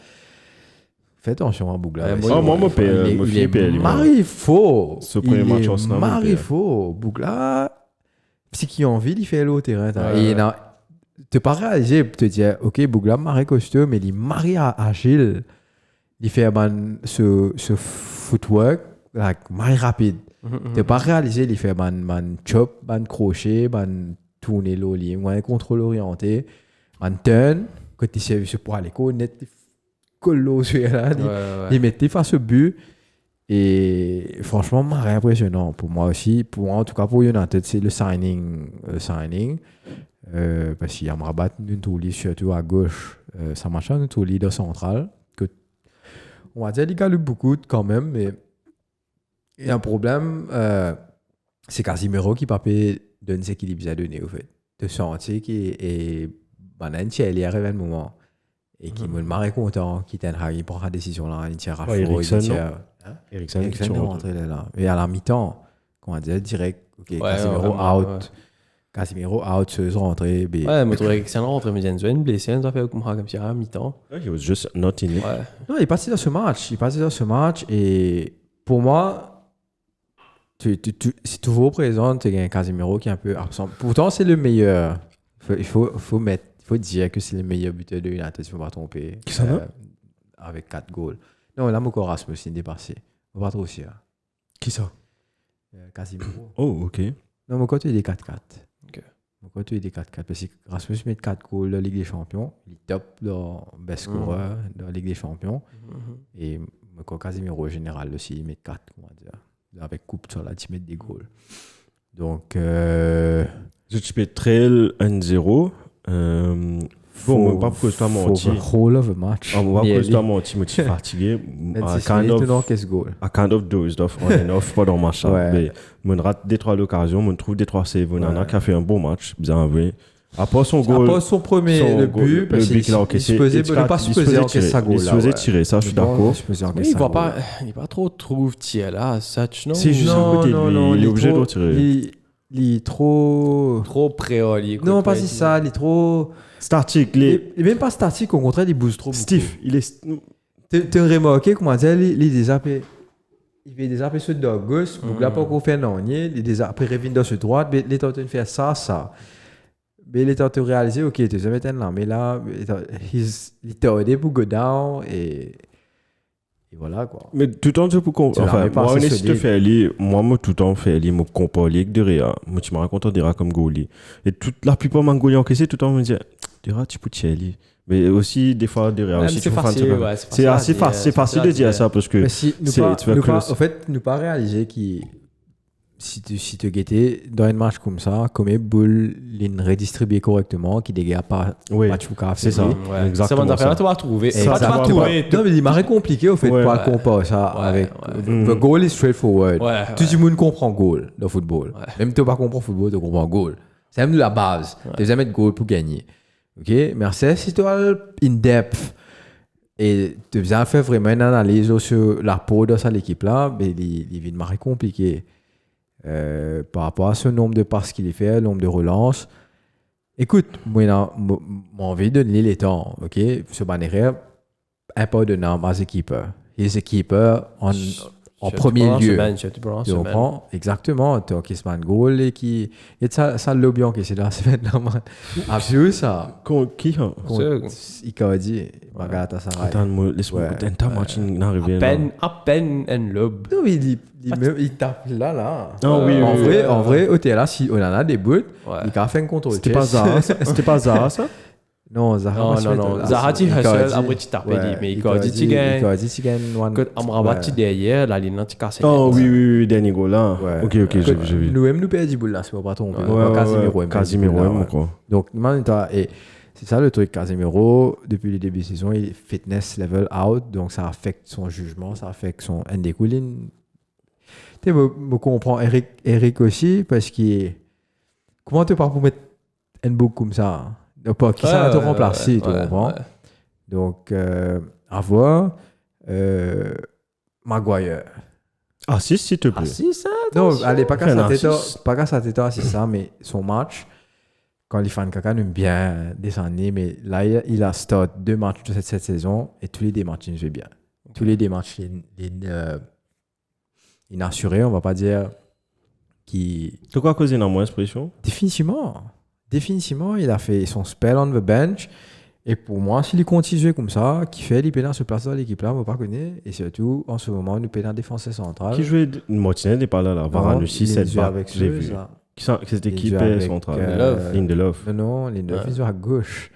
A: Fais attention à Bougla.
C: Ouais,
A: aussi.
C: moi,
B: moi, moi,
A: il est
B: paye,
A: marifaux.
B: Ce premier match en Arsenal, moi,
A: marifaux. Bougla, si qui a envie, il fait le terrain.
C: Ouais,
A: Et tu pas réalisé, te dire, ok, Bougla, maré costaud, mais il marie agile. Il fait ce footwork, maré rapide. Tu pas réalisé, il fait chop, crochet, tourner l'eau, contrôle orienté, turn, quand il s'est vu ce poids à l'écho, net, colo, il mettait face au but. Et franchement, maré impressionnant pour moi aussi. Pour moi, en tout cas, pour United, c'est le signing. Parce qu'il y a Mrabat, une tourlie surtout à gauche. Ça marche une tourlie de centrale. On va dire qu'il gagne beaucoup quand même, mais il y a un problème. C'est Casemiro qui ne peut donner ce qu'il a donné, au fait. De sentir qu'il est il arrive un moment. Et qui me marre content, qui il prend la décision là, il tire à chaud.
B: Eriksen
A: est rentré là. Et à la mi-temps, comment dire, direct, ok, Casemiro out.
C: Ouais.
A: Casemiro out, se rentré.
C: Ouais, mais trouvé Eriksen rentré, mais Enzo une blessé, on a fait comme ça à mi-temps.
B: He was just not in it.
C: Ouais.
A: Non, il est passé dans ce match. Et pour moi, si tu vous présentes, tu as un Casemiro qui est un peu absent. Pourtant, c'est le meilleur. Il faut dire que c'est le meilleur buteur de United, il ne faut pas tromper.
B: Qui ça va?
A: Avec 4 goals. Non, là, mon Rasmus, il est dépassé. Il ne faut pas trop aussi.
B: Qui ça?
A: Casemiro.
B: Oh, ok.
A: Non, mon côté, il est 4-4.
C: Ok.
A: Mon côté, il est 4-4. Parce que Rasmus met 4 goals dans la Ligue des Champions. Il est top dans best scorer dans la Ligue des Champions. Et mon côté, Casemiro, en général, aussi, il met 4, comment dire. Avec coupe sur la team, des goals. Donc,
B: Je te fais trail 1-0. Bon, pas pour que je sois menti.
A: Whole of a match.
B: On va que je sois menti, je suis fatigué. I kind of dozed off on and off pendant le match. Mais je rate 2-3 occasions, je trouve 2-3 saves. Nana qui a fait un bon match, bien vrai. Après son goal.
A: Après son premier, le but,
B: le but qu'il a encaissé. Il
A: ne pas supposer encaisser sa goal.
B: Il se faisait tirer, ça, je suis d'accord.
C: Il va pas, il va trop trouve tir là, Satch, non?
B: C'est juste à côté de lui, il est obligé de retirer.
A: Il est trop
C: préoli.
A: Non, pas si ça, il est trop
B: statique.
A: Il est même pas statique, au contraire, il bouge trop.
B: Steve, il est.
A: Tu as remarqué comment dire, il est déjà il fait des appels sur le gauche, donc là, pas qu'on fait non, il est déjà après revient dans ce droite, mais il est en train de faire ça. Mais il est en train de réaliser, ok, tu es jamais là, mais là, il est aidé pour go down et voilà quoi.
B: Mais tout le temps, je peux comprendre. Enfin, moi, on est fait aller, moi, tout le temps, fait aller, me compare avec Derrea. Moi, tu me racontes Derrea comme goalie. Et la plupart de mes goalies encaissés, tout le temps, me disent, Derrea, tu peux y aller. Mais aussi, des fois, Derrea aussi,
C: c'est facile.
B: C'est assez facile. C'est facile de dire ça parce que.
A: En fait, nous pas réaliser qu'il. Si tu guettais dans un match comme ça, comme boule, il redistribue correctement, qui dégage pas match ou café.
B: C'est ça.
C: Exactement. Ça va te trouver.
A: Non, mais il m'a compliqué au fait de pas comparer ça avec. The goal is straightforward. Tout le monde comprend goal dans le football. Même tu ne comprends pas football, tu comprends goal. C'est même la base. Tu dois mettre goal pour gagner. Ok, merci. Si tu as in-depth et tu viens faire vraiment une analyse sur la peau de l'équipe là, il vient de compliqué. Par rapport à ce nombre de passes qu'il fait, le nombre de relances. Écoute, moi, j'ai envie de donner les temps, ok? Ce bannière, un peu de nom as a keeper. Il est keeper en premier lieu. Tu comprends? Exactement. Tu as Kisman Goal et qui. Et ça, le bien que c'est la semaine là, man. Absolument ça.
B: Qui?
A: Icardi. Magata Sarai.
B: Attends, laisse-moi un temps match n'arrive
C: pas. À peine un lobe.
A: Non, mais il tape là.
B: Ah oui,
A: en vrai, au là, si on en a des buts, il a fait un contrôle.
B: C'était pas Zaha, ça?
A: Non, Zaha.
C: Non. Zaha, tu hustle, après tu tapes. Mais Icardi, tu gagnes. Quand Amrabat, tu derrière, la ligne, tu casses.
B: Oh oui, dernier goal là. Ok, j'ai vu.
A: Nous perdons du bout là, c'est pas tromper.
B: Casemiro, quoi.
A: Donc, et c'est ça le truc, Casemiro, depuis le début de saison, il est fitness level out, donc ça affecte son jugement, ça affecte son endécouline. Tu sais, je comprends Eric aussi, parce qu'il. Comment tu parles pour mettre un book comme ça? Pas qui ça va te remplacer, tu comprends? Donc, à voir. Maguire.
B: Assist, s'il te plaît.
C: Assist, ça?
A: Non, allez, pas qu'à sa tête, c'est ça, mais son match, quand les fans caca aiment bien descendre, mais là, il a start 2 matchs de cette saison et tous les 2 matchs, il fait bien. Tous les deux matchs, il a assuré, on va pas dire qui.
B: C'est quoi causer moins de pression?
A: Définitivement, il a fait son spell on the bench. Et pour moi, s'il continue comme ça, qui fait, il peut dans ce place dans l'équipe-là, on ne va pas connaître. Et surtout, en ce moment, nous peut dans la défense centrale.
B: Qui jouait Martinez n'est pas là. Varane aussi, 7 bacs.
A: Avec
B: J'ai vu. Cette équipe est centrale. Lindelof.
A: Non, Lindelof, il joue à gauche.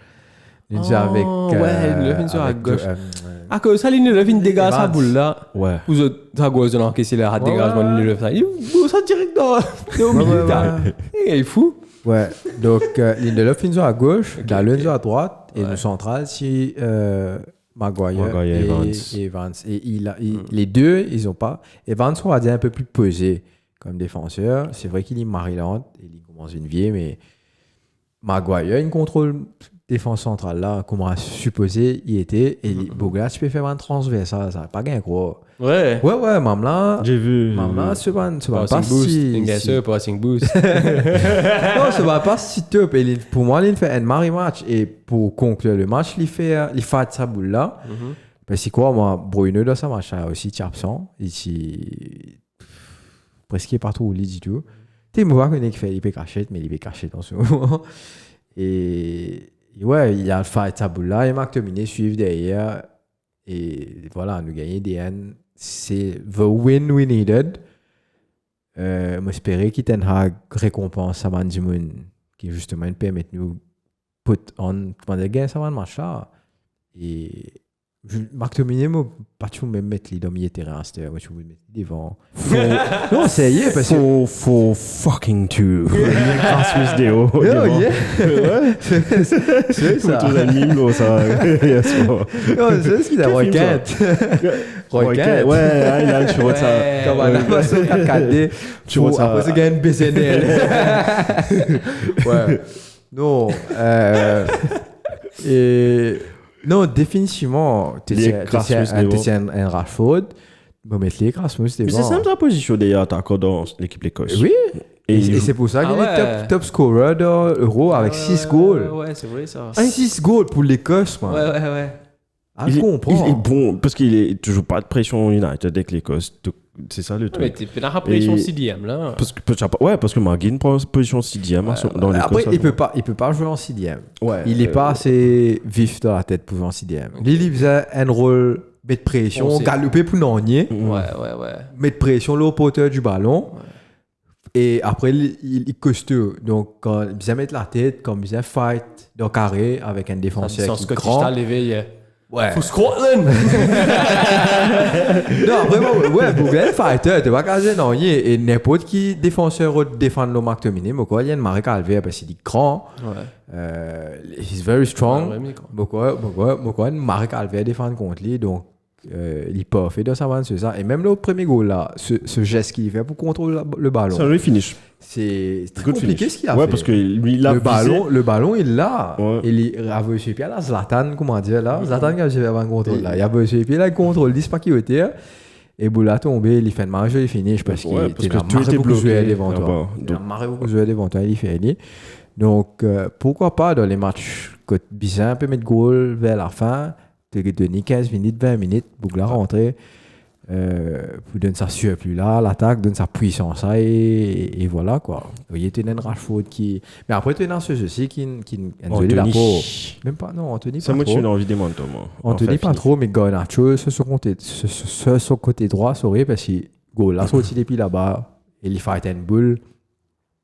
A: Il joue avec.
C: Ouais, Lindelof, il joue à gauche. Ah, que ça, Lindelof, il dégage sa boule là.
B: Ouais.
C: Vous êtes à gauche, donc, qu'est-ce qu'il a dégagement Lindelof ça. Il ça direct dans au milieu. Il est fou.
A: Ouais, donc Lindelof, il joue à gauche, Dalot, il joue à droite. Et le central, c'est Maguire et Evans. Et les deux, ils n'ont pas. Evans, on va dire, un peu plus pesé comme défenseur. C'est vrai qu'il est Maryland, il commence une vieille, mais Maguire, il contrôle défense centrale là, comme on a supposé, il était. Et Bougla, tu peux faire un transversal, ça n'a pas gagné quoi.
C: Ouais,
A: même là.
B: J'ai vu.
A: Même là, c'est pas
C: si. Passing boost.
A: Non, ça va pas si top. Et pour moi, il fait un marry match. Et pour conclure le match, il fait sa boule là. Parce que quoi, moi, Bruno dans sa match là aussi, tu es absent. Ici, presque partout où il dit tout. Tu sais, moi, je fait l'IP cachette, mais l'IP cachette en ce moment. Et ouais, il y a le fight sa boule là. Et Marc Tominé suivent derrière. Et voilà, nous gagner des N. C'est the win we needed. J'espère qu'il t'en récompense à Mandimoun qui justement permet de nous put on pendant le gain ça va marcher là. Et Marc Dominé m'a pas tout même mettre les dans milieu terrain c'était moi je vous mettre devant. Non, c'est y est parce que
B: for fucking two. Rasmus Deo. C'est ça. Tout le mime ça.
A: Non, c'est ce qu'il a Rocket.
B: Ouais, il a tu vois ça.
A: Comme on a passé 4D. Tu vois ça. Après c'est gagne BCNL. Ouais. Non, et non, définitivement, tu un Rashford, mais mettre les Rasmus devant.
B: Mais c'est simple la position des attaquants dans l'équipe d'Écosse.
A: Oui. Et c'est pour ça qu'il est top scorer de l'Euro avec 6 goals.
C: Ouais, c'est vrai ça.
A: 6 goals pour l'Écosse, man.
C: Ouais.
A: Ah, je comprends.
B: Il est bon parce qu'il est toujours pas de pression United avec l'Écosse. C'est ça le truc.
C: Mais t'es dans la pression 6e là.
B: Parce que Margin prend position 6e dans l'Écosse.
A: Après, il peut pas jouer en 6e.
B: Ouais.
A: Il est pas assez vif dans la tête pour jouer en 6e. Il faisait un rôle mettre pression, galoper pour n'ennier.
C: Ouais.
A: Mettre pression le porteur du ballon. Et après, il est costaud. Donc, quand il vient mettre la tête, comme il vient fight dans le carré avec un défenseur qui est grand. Ouais.
C: Pour Scotland!
A: Non, vraiment, ouais, pour bien fighter, tu vas caser non, et n'importe qui défenseur défend le Marc Dominé, mais quoi, il y a une Marie Calvert parce qu'il est grand.
C: Ouais.
A: He's very strong.
C: Ouais,
A: Marie Calvert défend contre lui, donc il est parfait dans sa vanne sur ça. Et même le premier goal là, ce geste qu'il fait pour contrôler le ballon.
B: C'est un finish.
A: C'est très compliqué ce qu'il a fait.
B: Ouais, parce que lui, il a
A: le ballon, il l'a.
B: Ouais.
A: Il a vu sur pied là, Zlatan, comment dire là. Zlatan qui a fait avant le contrôle là. Il a vu sur pied là, le contrôle, il dit pas qui était. Et Boula tombé, il fait une marge, il finit parce qu'il était bloqué devant toi. Il a marre beaucoup joué devant toi, il fait aller. Donc, pourquoi pas dans les matchs que Bizarre peut mettre goal vers la fin, te donner 15 minutes, 20 minutes, Bougla rentrer. Pour donner sa sueur plus là, l'attaque donne sa puissance et voilà quoi. Vous voyez, tu as un Rashford qui. Mais après, tu as un ceci qui Anthony la peau. Même pas, non, Anthony pas trop.
B: Ça me tue envie de moi.
A: Anthony pas trop, mais Garnacho, sur son côté droit, sorry, parce que Go là, sorti depuis là-bas, il fait une boule,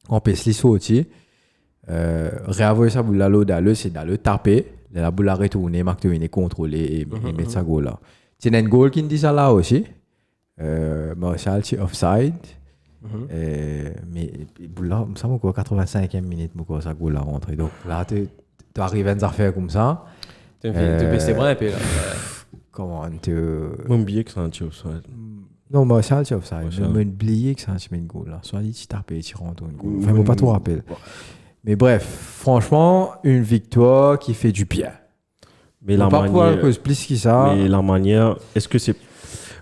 A: on peut se sortir. Réavoyer sa boule là, c'est d'aller taper, la boule a retourné, Marc Dominé contrôler et mettre sa goal là. C'est un goal qui dit ça là aussi. Martial, c'est offside. Mais là, ça m'a quoi 85e minute, moi ça goal là rentré. Donc là, tu arrives à une affaire comme ça.
C: Tu baisses bras un peu là.
A: Comment tu.
B: Mon billet que c'est un offside.
A: Non, Martial, c'est offside. Je me oublié que c'est un goal là. Soit tu tapes et tu rentres une goal. Enfin, moi pas trop rappel. Mais bref, franchement, une victoire qui fait du bien.
B: Mais la manière,
A: plus que ça.
B: Mais la manière, est-ce que c'est.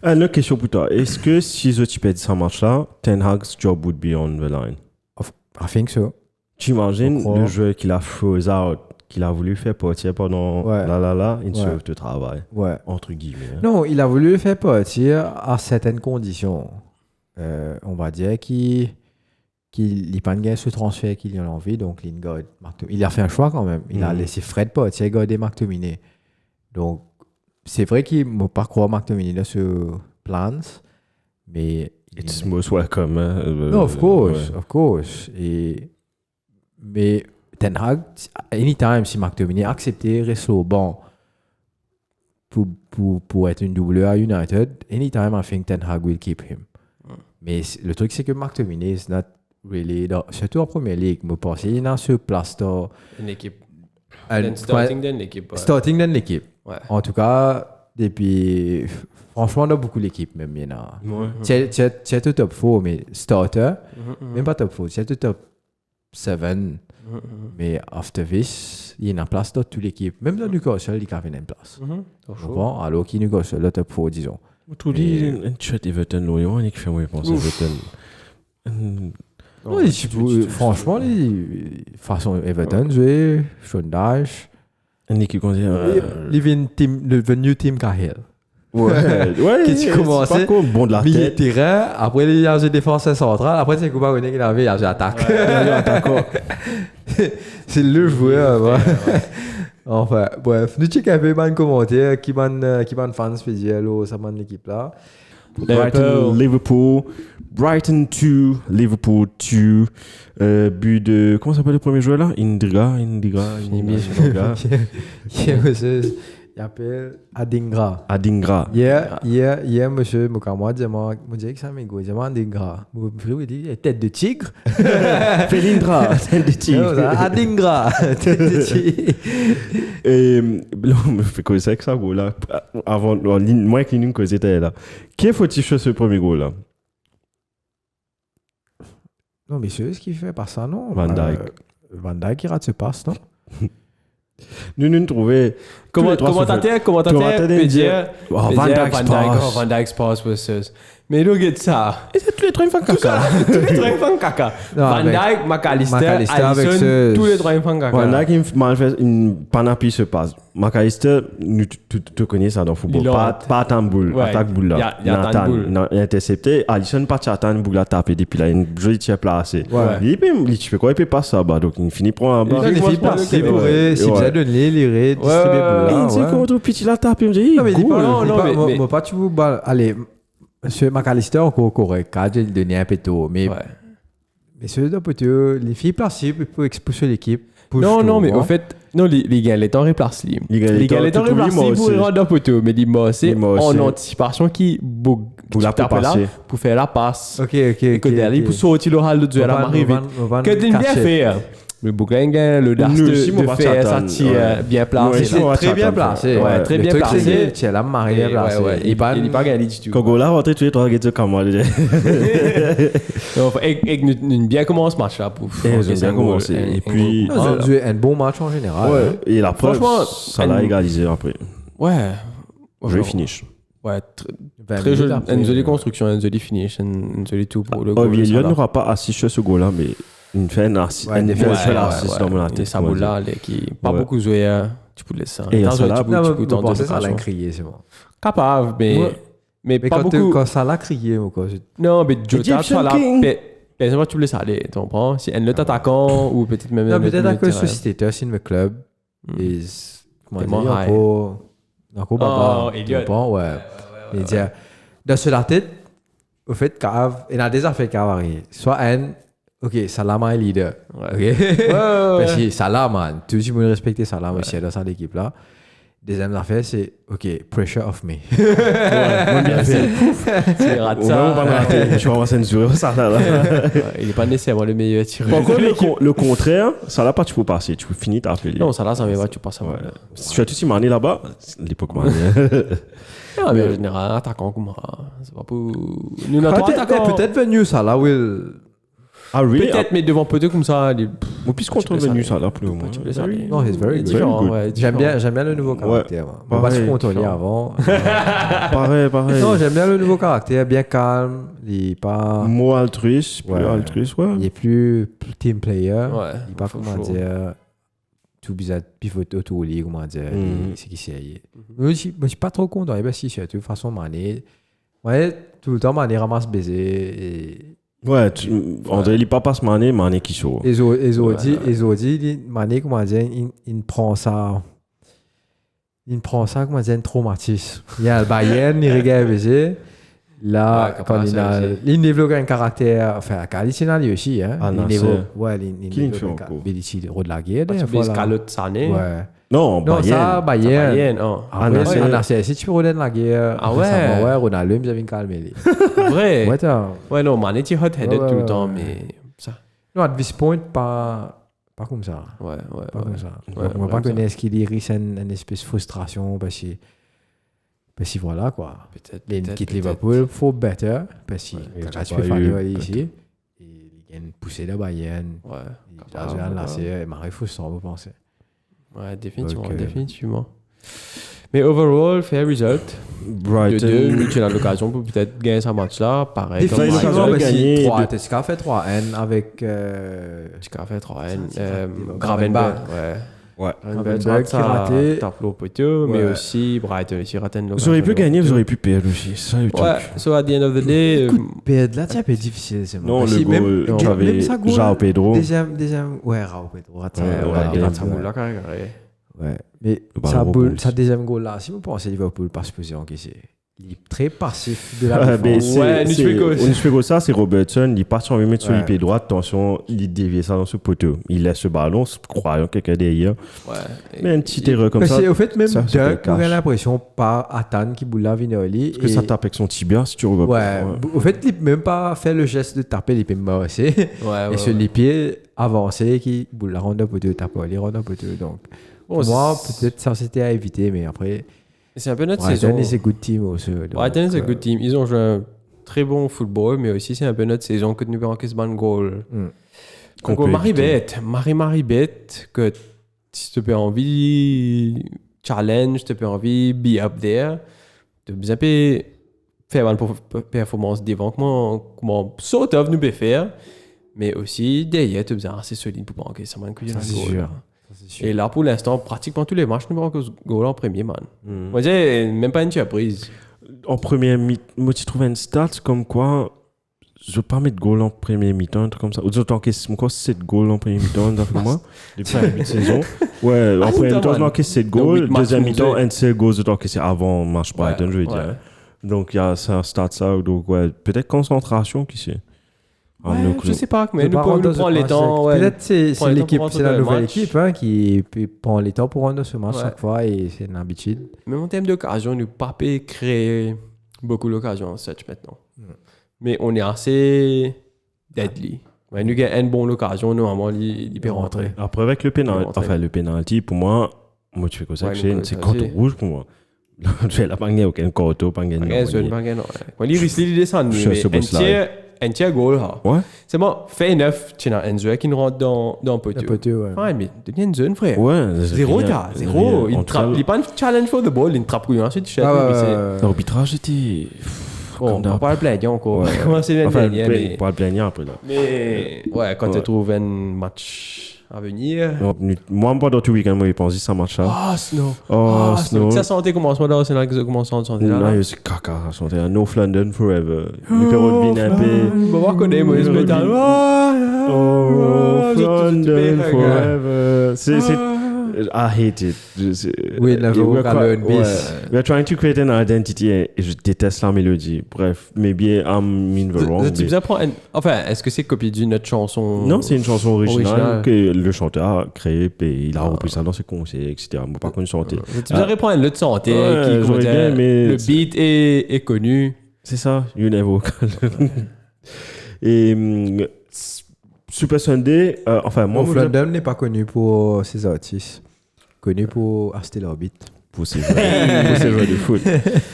B: Une question pour toi. Est-ce que si tu perds ce match-là, Ten Hag's job would be on the line?
A: I think so.
B: Tu imagines le joueur qui l'a froze out qu'il a voulu faire partir pendant une semaine de travail.
A: Ouais.
B: Entre guillemets. Hein.
A: Non, il a voulu le faire partir à certaines conditions. On va dire qu'il n'a pas gagné ce transfert qu'il en a envie, donc il a fait un choix quand même. Il a laissé Fred partir et garder McTominay. Donc, c'est vrai qu'il ne m'a pas croire McTominay dans ce plans, mais...
B: It's most welcome. Hein?
A: No, of course. Mais Ten Hag, anytime, si McTominay acceptait, reste au banc pour être une double à United, anytime I think Ten Hag will keep him. Mais le truc, c'est que McTominay is not really, surtout en première ligue, me pense, il est dans ce place dans
C: Une équipe.
A: starting dans l'équipe.
C: Ouais.
A: En tout cas, depuis, franchement, on a beaucoup l'équipe, même, il y en a. C'est le top 4, mais starter, même pas top 4, c'est le top 7. Mais after this, il y a une place dans toute l'équipe. Même dans Newcastle, il y a une place. Bon, alors qu'il Newcastle, le top 4, disons.
B: Tu dis, tu as Everton, Lorient, il fait moi penser Everton.
A: Franchement, façon Everton, jouer, sondage.
B: Une équipe qu'on dit.
A: Le new team Cahill.
B: Ouais,
A: que tu commences.
B: C'est pas comme bon de la
A: milieu de
B: tête.
A: terrain, après il y a un défenseur central, après c'est Kouba René qui avait, il y a un attaque. C'est le joueur. Ouais. Enfin, bref, nous checkons un peu les commentaires qui sont fans spécial ou ça l'équipe là.
B: Liverpool, Brighton 2, Liverpool 2. But de. Comment s'appelle le premier joueur là? Indriga.
A: Il appelle Adingra.
B: Adingra.
A: Monsieur Moukama dit que ça m'égoûte. Il dit Adingra. Il dit tête de tigre.
B: Felindra, tête de tigre.
A: Adingra, tête de tigre.
B: Et là, on me fait causer avec ça, gros là. Avant, moi qui nous causait là. Qui faut-il faire ce premier goal là?
A: Non, mais c'est ce qui fait pas ça, non?
B: Van Dijk.
A: Van Dijk qui rate ce passe, non?
B: Nous trouvons.
C: Commentateur peut dire Van Dijk's pass versus. Mais look at ça.
B: Et c'est tous les trois font caca.
C: Tous les trois font caca. Van Dijk, McAllister, Alisson, tous les trois font caca.
B: Van Dijk, il mal fait une panapi se passe. McAllister, tu connais ça dans le football. Pas Tamboul, attaque boule là. Il a intercepté. Alisson pas attendre boule à taper depuis là. Une jolie tir placée. Il peut quoi? Il peut pas ça. Donc il finit prendre un bas.
A: Il finit passer pour si vous avez donné, il distribuer boule.
B: Il dit comment tu pitches la tape. Il me dit,
A: non, mais pas tu vous balles. Allez. Monsieur McAllister encore correct, quand il donnait un peu tôt, mais ceux là peut-être les filles placées pour expulser l'équipe.
C: Non, mais au fait, non, les gars, les temps replacent les. Les gars, les temps replacent pour rendre un poteau, mais les c'est en anticipation qui pour faire la passe.
A: Ok.
C: Que derrière pour sortir le hall de duel à m'arriver. Que tu bien faire. Le bouquin, le DAS de faire ça tire bien placé.
A: C'est très bien placé.
C: Ouais, très bien placé.
A: C'est la marée bien placée.
C: Il n'est pas gagné du tout.
B: Quand on l'a rentré, tu es trois gars comme moi.
C: Et bien commence ce match là.
B: Bien commencé. Et puis.
A: Un bon match en général.
B: Et la preuve, ça l'a égalisé après.
C: Ouais.
B: Joli finish.
C: Ouais, très joli. Une jolie construction, une jolie finish, une jolie tout pour le goal.
B: Il n'aura pas assisté ce goal là, mais. Une fin narcisse dans mon tête.
C: Et ça boule là, qui pas beaucoup joué, tu peux laisser ça.
B: Et ça là,
A: tu peux penser ça l'a crié, c'est bon.
C: Capable, mais pas beaucoup.
A: Quand ça l'a crié, ou quoi.
C: Non, mais Jota, ça l'a. Mais tu peux laisser aller, tu comprends? Si un autre attaquant, ou peut-être même.
A: Non, peut-être à cause de c'était aussi le club. Et comment dire, encore baba. Tu comprends? Ouais. Et dire, dans la tête, au fait, il y a des affaires qui arrivent. Soit un. Ok, Salama est leader. Ok. Parce que Salama, tout le monde respecte Salama aussi dans cette équipe-là. Deuxième affaire, c'est ok, pressure off me.
C: C'est raté ça.
B: Je vais avoir censuré ça là.
C: Il n'est pas nécessairement le meilleur tireur.
B: Par contre, le contraire, ça là pas tu peux passer, tu peux finir ta appelé.
C: Non, ça là, ça va pas, tu passes à moi.
B: Si tu as tout si mané là-bas, l'époque mané.
C: Non, mais en général, attaquant comme ça, c'est pas pour. Nous n'avons attaquant.
A: Peut-être venu ça là, Will.
B: Ah oui.
C: Peut-être, mais devant peu comme ça.
B: Ou puisqu'on est venu ça là plus ou moins.
A: Non, it's very
C: différent.
A: J'aime bien le nouveau caractère. On va se contrôler avant.
B: Pareil.
A: Non, j'aime bien le nouveau caractère, bien calme. Il est pas.
B: Moins altruiste, plus altruiste, ouais.
A: Il est plus team player.
C: Ouais.
A: Il est pas comment dire. tout bizarre pivot autour lit comment dire c'est qui c'est moi je suis pas trop content et ben si de toute façon Mané tout le temps Mané ramasse baiser
B: ouais André il pas passe Mané qui chaud
A: et Zodi Mané comment dire il prend ça comment dire un traumatisme il y a le Bayern il regarde baiser là quand il développe un caractère enfin caractère aussi hein il développe il développe il de la guerre
C: parce que Sané
B: non
A: Bayern si tu peux relancer la guerre Ronaldo il vient calmer
C: vrai ouais non Mané tu hot-headed tout le temps mais ça
A: non at this point pas comme ça pas comme ça on va pas connaître qu'il risque une espèce de frustration parce que voilà quoi peut-être il quitte Liverpool for better parce que quand tu peux faire ici il y a une poussée de Bayern il a joué à la série il m'arrive frustrant vous pensez
C: ouais définitivement mais overall fair result Brighton tu as l'occasion pour peut-être gagner ce match là pareil
A: comme l'occasion de gagner 3 tu as fait 3-N avec
C: tu as fait 3-N Gravenberg
A: Gravenberg qui raté
C: tape l'eau poteau mais aussi Brighton aussi raté une
B: vous auriez pu gagner vous auriez pu perdre aussi ça le truc
C: so at the end of the day
A: perdre là c'est un peu difficile c'est
B: non le goal j'avais João Pedro
A: deuxième João Pedro raté mais ça deuxième goal là si vous pensez Liverpool pas supposé encaisser il est très passif de la
B: défense. Ça, c'est Robertson. Il part sur le mettre sur le pied droit. Attention, il dévie ça dans ce poteau. Il laisse ce ballon, croyant quelqu'un derrière. Mais une petite erreur comme ça.
A: Au fait, même Dirk, on a l'impression par Atan qui boule la Vinoli.
B: Parce que ça tape avec son tibia, si tu regardes.
A: Au fait, il peut même pas fait le geste de taper les pieds aussi. Et sur les pieds avancés qui boule la ronde poteau, tape les rondes poteau. Donc, pour moi, peut-être ça c'était à éviter, mais après.
C: C'est un peu notre saison.
A: Brighton, c'est un good team aussi.
C: Brighton, c'est un good team. Ils ont joué un très bon football, mais aussi c'est un peu notre saison que nous avons encaissé un goal. Un goal Marie bête, que si tu as envie challenge, tu as envie be up there, tu as besoin de faire une performance devant comment sort of nous peut faire, mais aussi derrière tu as besoin assez solide pour pas encaisser un goal. Et là, pour l'instant, pratiquement tous les matchs, nous avons goal en premier, man. Moi, j'ai même pas une surprise.
B: En première mi-temps, moi, tu trouves une stat comme quoi, je ne veux pas mettre goal en première mi-temps, un truc comme ça. Ou d'autant que c'est encore 7 goals en première mi-temps, d'après moi, depuis la mi saison. Ouais, en première mi-temps, je n'ai que 7 goals. Deuxième mi-temps, un seul goal, d'autant que c'est avant le match Brighton, je veux dire. Donc, il y a ça, stat ça. Donc, ouais, peut-être concentration, qui sait.
C: Je sais pas, mais nous prendre les temps.
A: Peut-être c'est l'équipe, c'est la nouvelle équipe qui prend les temps pour rendre ce match chaque fois et c'est une habitude.
C: Même en termes d'occasion, nous pas créer beaucoup d'occasions en Search maintenant. Mais on est assez deadly. Nous avons une bonne occasion, normalement, il peut rentrer.
B: Après, avec le penalty, pour moi, tu fais quoi ça, c'est carton rouge pour moi. Tu fais la pangue, aucun carton, pangue.
C: Quand il risque de descendre, un tiers goal c'est bon fait 9 tu as un joueur qui nous rentre dans le poteau mais devient une zone frère zéro il trappe il pas un challenge for the ball il trappe ensuite
B: l'arbitrage était
C: on va pas le plaigner encore comment c'est le plaigner
B: pas le plaigner après là
C: mais ouais quand tu trouves un match à venir
B: moi pendant tout le week-end moi j'ai pensé ça match là
C: Snow ça sentait commencement là c'est là que ça commence à sentir là
B: c'est caca ça sentait North London forever nous peut reviner un peu
C: on va voir connaître Moïse Métal
B: North London forever c'est I hate it.
A: We are
B: trying to create an identity et je déteste la mélodie. Bref, maybe I'm in the wrong.
C: Enfin, est-ce que c'est copié d'une autre chanson?
B: Non, c'est une chanson originale que le chanteur a créée et il a repris ça dans ses concerts, etc. Moi, par contre, chanter.
C: Tu devrais prendre une autre chanter qui le beat est connu.
B: C'est ça, une vocal. Et Super Sunday, enfin moi
A: London n'est pas connu pour ses artistes, connu pour Astel Orbit.
B: Pour ses joueurs de foot.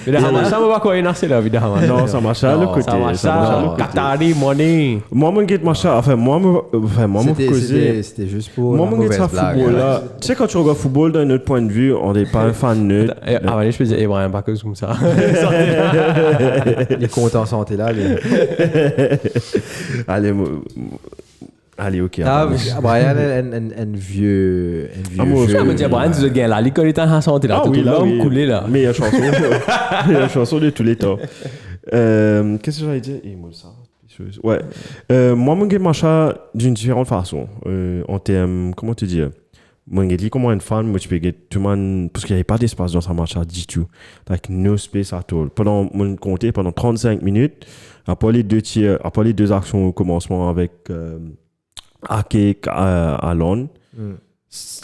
C: Mais ça va pas quoi Astel Orbit.
B: Non, ça marche à le côté.
C: Ça marche à Qatari money.
B: Moi mon get marche enfin moi
A: c'était juste pour
B: moi mon get ça football là. Tu sais quand tu regardes football d'un autre point de vue, on n'est pas un fan neutre.
C: Ah je peux dire Ibrahim pas que comme ça.
A: Les comptes en santé là.
B: Allez Allez, ok.
A: Ah,
B: attends.
A: Brian, un vieux.
B: Ah, moi,
C: Je me dis, Brian, tu gagnes là. L'école est en santé là.
B: Ah
C: Tout
B: oui,
C: le
B: là,
C: monde
B: oui.
C: coulé là.
B: Meilleure chanson. Meilleure chanson de tous les temps. Qu'est-ce que j'allais dire? Moi, ça. Ouais. Moi, je marche d'une différente façon. En termes, comment te dire? Moi, je dis comment un fan, moi, tu peux get tout le monde, parce qu'il n'y avait pas d'espace dans sa marche du tout. Like, no space at all. Pendant 35 minutes, après les deux tirs, après les deux actions au commencement avec Ake Alon,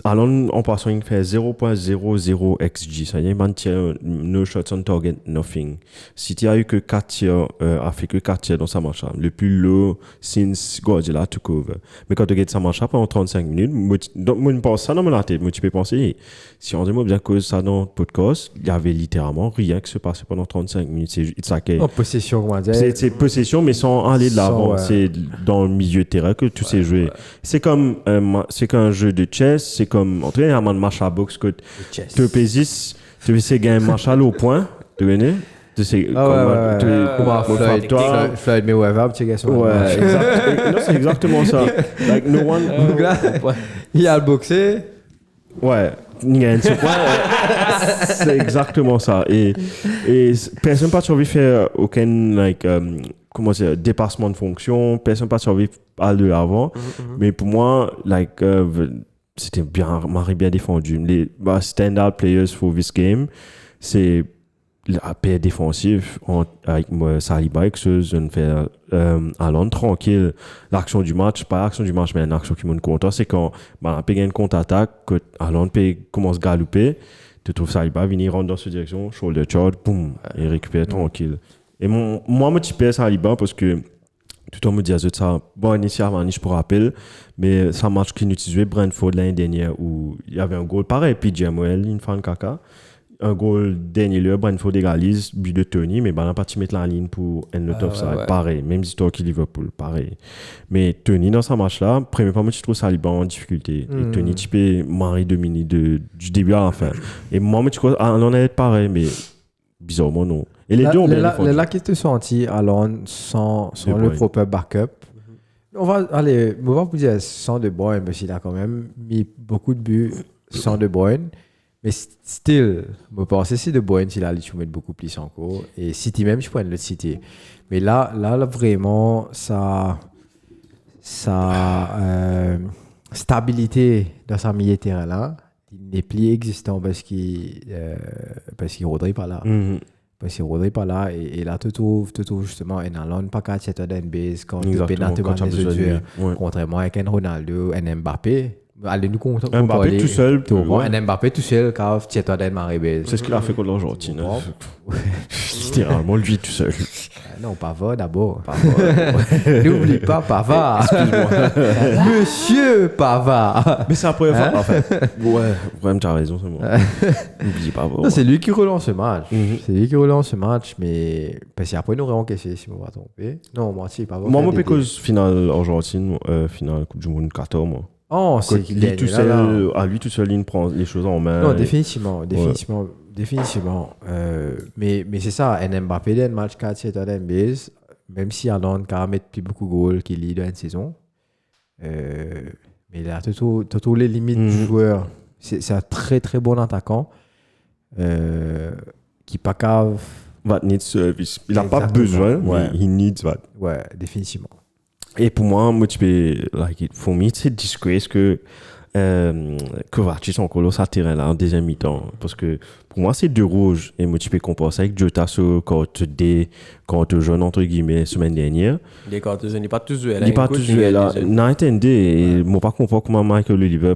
B: Alon, en passant, il fait 0.00 XG. Ça y est, man, no shots on target, nothing. City a eu que 4 tirs, a fait que 4 tirs dans sa marche. Le plus low since Guardiola took over. Mais quand tu regardes sa marche pendant 35 minutes, moi, je pense ça dans ma tête. Moi, tu peux penser, si on dit bien cause ça dans le podcast, il y avait littéralement rien qui se passait pendant 35 minutes. C'est
A: En possession, comment dire.
B: c'est possession, mais sans aller de l'avant.
A: Ouais.
B: C'est dans le milieu de terrain que tout s'est joué.
A: Ouais.
B: C'est comme un jeu de chess. C'est comme, en tout cas, il y a un match à boxe que tu peux sais gagner un match à l'eau point. Tu connais? Tu sais,
A: Comment Floyd Mayweather, petit gars.
B: Ouais, exact. Non, c'est exactement ça. Like, no one.
A: Il a le boxé.
B: Ouais, c'est exactement ça. Et personne n'a pas survécu faire aucun like, comment dire, dépassement de fonction, personne n'a pas survécu à de l'avant. Mais pour moi, like, c'était bien défendu. Les stand-out players for this game, c'est la paix défensive avec Saliba et que je fais Alon tranquille. L'action du match, pas l'action du match, mais une action qui me content, c'est quand on peut gagner une contre-attaque, que Alon commence à galoper, tu trouves Saliba venir rentrer dans cette direction, shoulder charge, boum, et récupère tranquille. Et moi, je suis Saliba parce que tout le monde me dit ça. Bon, initialement, je me rappelle, mais c'est un match qui utilisait Brentford l'année dernière où il y avait un goal pareil, puis Jamuel, une fan caca. Un goal dernier lieu, Brentford égalise, but de Tony, mais on n'a pas pu mettre la ligne pour un autre offside.
C: Ouais.
B: Pareil, même histoire que Liverpool, pareil. Mais Tony, dans ce match-là, premièrement, moi, je trouve Saliba en difficulté. Et Tony, tu peux marier dominer du début à la fin. Et moi, je trouve on en est pareil, mais bizarrement, non. Et les deux ont bien défendu.
A: Là qui te senti Alon sans le proper backup. On va vous dire sans De Bruyne, parce qu'il a quand même mis beaucoup de buts sans De Bruyne. Mais still, je pense que si De Bruyne, il a allé mettre beaucoup plus encore. Et City même, je pourrais le citer. Mais là vraiment, sa stabilité dans sa milieu de terrain là, il n'est plus existant parce qu'il ne pas là. Parce qu'il ne pas là. Et là, tu trouves justement un Alon, pas qu'à cette base quand tu peux dans les autres, contrairement avec un Ronaldo, un Mbappé. Allez nous compter.
B: Mbappé tout seul.
A: Un Mbappé tout seul, car tu es dans Maribel.
B: C'est ce qu'il a fait contre l'Argentine. Littéralement, lui tout seul.
A: Non, Pavard d'abord. N'oublie pas Pavard. Excuse-moi. Monsieur Pavard.
B: Mais c'est la première fois. En fait. Ouais, vraiment, tu as raison, c'est moi. N'oublie pas.
A: Non, c'est lui qui relance ce match. C'est lui qui relance ce match, mais parce qu'après, nous aurons caissé si on va tromper. Non, moi, si, Pavard.
B: Moi, je cause finale Argentine, finale Coupe du Monde 14, moi.
A: Oh, c'est
B: lui tout seul, à lui tout seul, il prend les choses en main.
A: Non, définitivement. Mais c'est ça, un Mbappé dans le match 4, c'est un base, même si Alon a mis plus beaucoup de goals qu'il y a dans une saison. Mais là, tout les limites du joueur. C'est un très très bon attaquant qui pas cave.
B: Va need service. Il n'a pas besoin, mais il needs that.
A: Ouais, définitivement.
B: Et pour moi, tu peux, for me, c'est disgrace que Kovacic sont encore sur terrain là en deuxième mi-temps. Parce que pour moi, c'est deux rouges. Et moi, tu peux comparer ça avec Jota quand tu joues entre guillemets semaine dernière.
C: Les cartes, il n'est pas tous joués.
B: Il n'est pas tous joués là. Non, et moi, pas comprendre comment Michael Oliver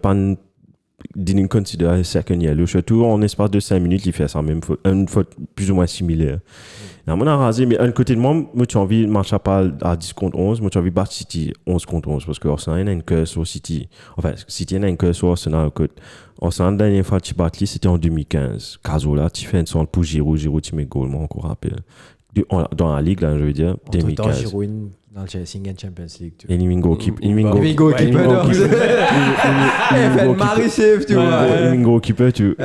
B: didn't consider a second yellow. Surtout en espace de 5 minutes, il fait ça même faute, une faute plus ou moins similaire. Là, on a rasé, mais un côté de moi, tu as envie de marcher à 10 contre 11, moi, tu as envie de battre City 11 contre 11, parce que Arsenal a une curse sur City. Enfin, City a une curse sur Arsenal. Arsenal, la dernière fois que tu bats, c'était en 2015. Casola, tu fais une sorte pour Giroud, tu mets goal, moi, encore rappelle. Dans la ligue, là, je veux dire, 2015.
A: Giroud dans le Chelsea Champions League.
B: Et Limingo keeper.
A: Marie Save, tu vois.
B: Limingo keeper, tu.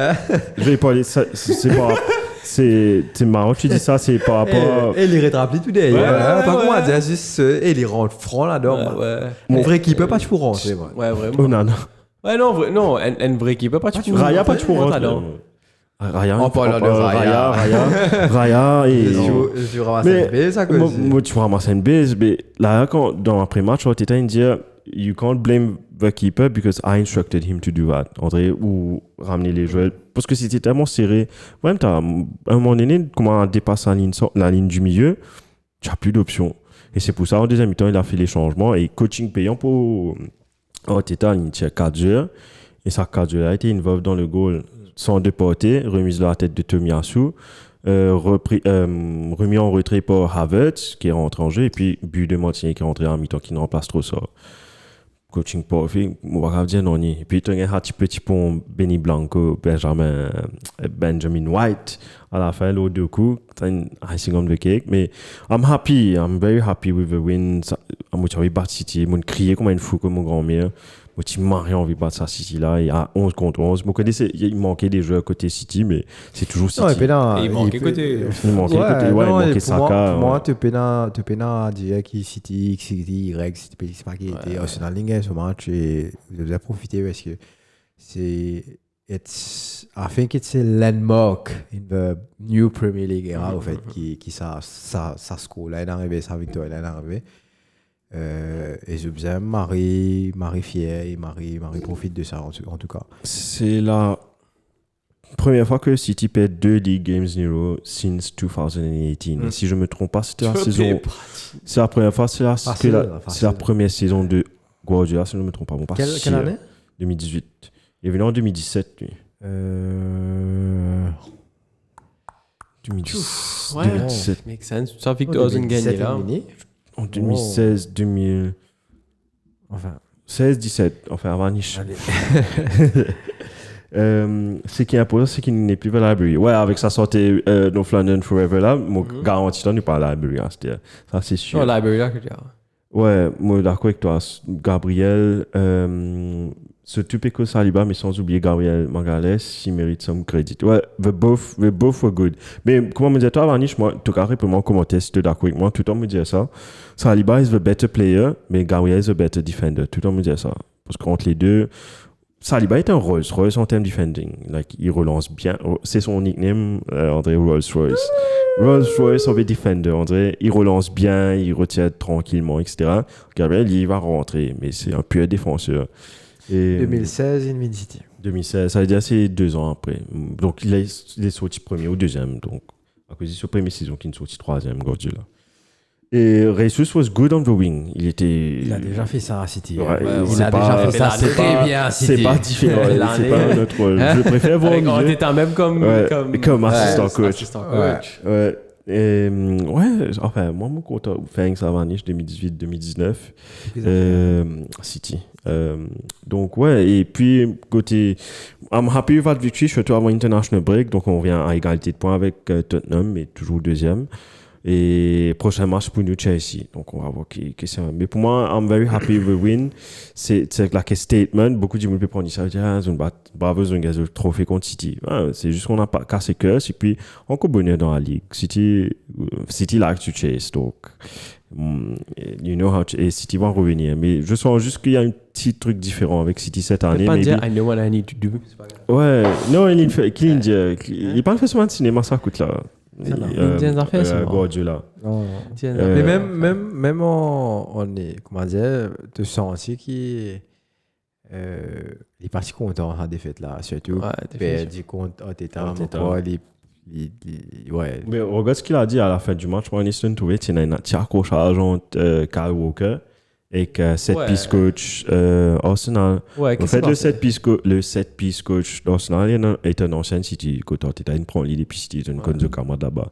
B: Je vais parler, c'est pas. c'est marrant, tu dis ça, c'est par rapport.
A: Et il rattrape tout derrière.
C: Ouais,
A: Pas
C: ouais.
A: comment dire, juste, il rentre franc là-dedans.
C: Ouais.
A: Mon vrai qui peut pas pour rentrer.
C: Ouais, vraiment.
B: Oh non, non.
C: Ouais, non, une vraie équipe, pas tu peux.
B: Raya, pas tu pour rentrer.
C: là-dedans.
B: Raya,
A: En parlant de Raya.
B: Raya et.
A: Je ramasse un baiser, ça cause.
B: Moi, tu ramasses une base, mais là, quand, dans l'après-match, on était en dire, you can't blame the keeper because I instructed him to do that. André, ou ramener les joueurs. Parce que c'était tellement serré. Même, à un moment donné, comment on dépasse la ligne du milieu, tu n'as plus d'options. Et c'est pour ça, en deuxième mi-temps, il a fait les changements. Et coaching payant pour Arteta, il tient 4 joueurs. Et ça, 4 joueurs a été involved dans le goal sans déporter, remise de la tête de Tomiyasu. Remis en retrait par Havertz qui est rentré en jeu et puis but de Martinez qui est rentré en mi-temps qui ne remplace trop ça. Coaching parfait, on va dire non. Et puis tu as un petit pont Benny Blanco, Benjamin White à la fin, l'autre deux coups, c'est un icing on the cake. Mais I'm very happy with the win. Moi, j'ai battu City, j'ai crié comme un fou comme mon grand-mère. Moi, tu m'as rien envie de battre ça City là. Il y a 11 contre 11. Moi, il manquait des joueurs côté City, mais c'est toujours City.
A: Non, et puis là,
C: Il manquait côté.
B: Il manquait côté, ouais, il manquait Saka.
A: Pour moi, tu peux pas dire que City, Y, c'est pas qui était Arsenal Ligue ce match et vous avez profité parce que c'est. I think it's a landmark in the new Premier League era, au fait, qui ça score. Là, il est arrivé, sa victoire, il est arrivé. Et je vous Marie fière et Marie profite de ça en tout cas.
B: C'est la première fois que City perd 2 League Games in a row since 2018. Et si je me trompe pas, c'était la saison. C'est la première fois, c'est la première saison de Guardiola, si je ne me trompe pas. Bon, pas
A: quelle année
B: 2018. Il est venu en 2017, lui. 2017.
C: Ouais, 2017. Make sense. Ça victoire une gagnée là.
B: En 2016, 2000.
A: Enfin.
B: 16-17, enfin avant Niche. Ce qui est important, c'est qu'il n'est plus à la library. Ouais, avec sa sortie North London Forever là, moi, garanti, on n'est pas à la library. Ça, c'est sûr.
C: Non, la library là, que tu as.
B: Ouais, moi, d'accord avec toi. Gabriel, ce Tupeco Saliba, mais sans oublier Gabriel Magalhaes, il mérite some credit. Ouais, they both were good. Mais comment me dire, toi, Vanish, moi, en tout cas, réponds-moi en commentaire si tu es d'accord avec moi. Tout le temps me dit ça. Saliba is the better player, mais Gabriel is the better defender. Tout le temps me dit ça. Parce qu'entre les deux, Saliba est un Rolls-Royce en termes de defending. Like, il relance bien. C'est son nickname, André Rolls-Royce. Rolls-Royce of a defender, André. Il relance bien, il retient tranquillement, etc. Gabriel, il va rentrer, mais c'est un pur défenseur. Et
A: 2016, in City.
B: 2016, ça veut dire c'est 2 ans après. Donc, il est sorti premier ou deuxième. Donc, à cause de sa première saison, qu'il est sorti troisième, Guardiola. Et Jesus was good on the wing.
A: Il a déjà fait ça à City.
B: Ouais,
A: il a déjà fait ça très bien à City.
B: C'est pas différent. C'est pas un autre rôle. Je préfère voir.
C: On était même
B: comme assistant coach.
C: Assistant coach.
B: Ouais. Et, ouais, enfin, moi, mon compte Thanks à Vanish 2018-2019. City. Donc, ouais, et puis, côté. I'm happy with that victory, surtout avant international break. Donc, on revient à égalité de points avec Tottenham, mais toujours deuxième. Et prochain match pour New Chelsea. Donc, on va voir qui c'est. Mais pour moi, I'm very happy with the win. C'est like a statement. Beaucoup de gens peuvent prendre ça et dire, bravo, ils ont gagné le trophée contre City. C'est juste qu'on n'a pas cassé cœur. Et puis, encore bonheur dans la ligue. City like to chase. Donc, you know how to, et City va revenir. Mais je sens juste qu'il y a un petit truc différent avec City cette année.
C: Pas dire, I know what I need to do.
B: Ouais, non, il n'est pas fait souvent de cinéma, ça coûte là. Guardiola.
A: Mais même on est, comment dire, tu sens aussi qu'il est parti content de la défaite là, surtout. Perdu contre Arteta. Ouais.
B: Mais regarde ce qu'il a dit à la fin du match. Moi, Niston trouvait qu'il y a un petit accrochage entre Kyle Walker et set piece coach Arsenal.
C: Ouais,
B: en fait, le set piece coach d'Arsenal est un ancien City. Quand Arteta prend l'idée puis City est une conne de camarade là-bas.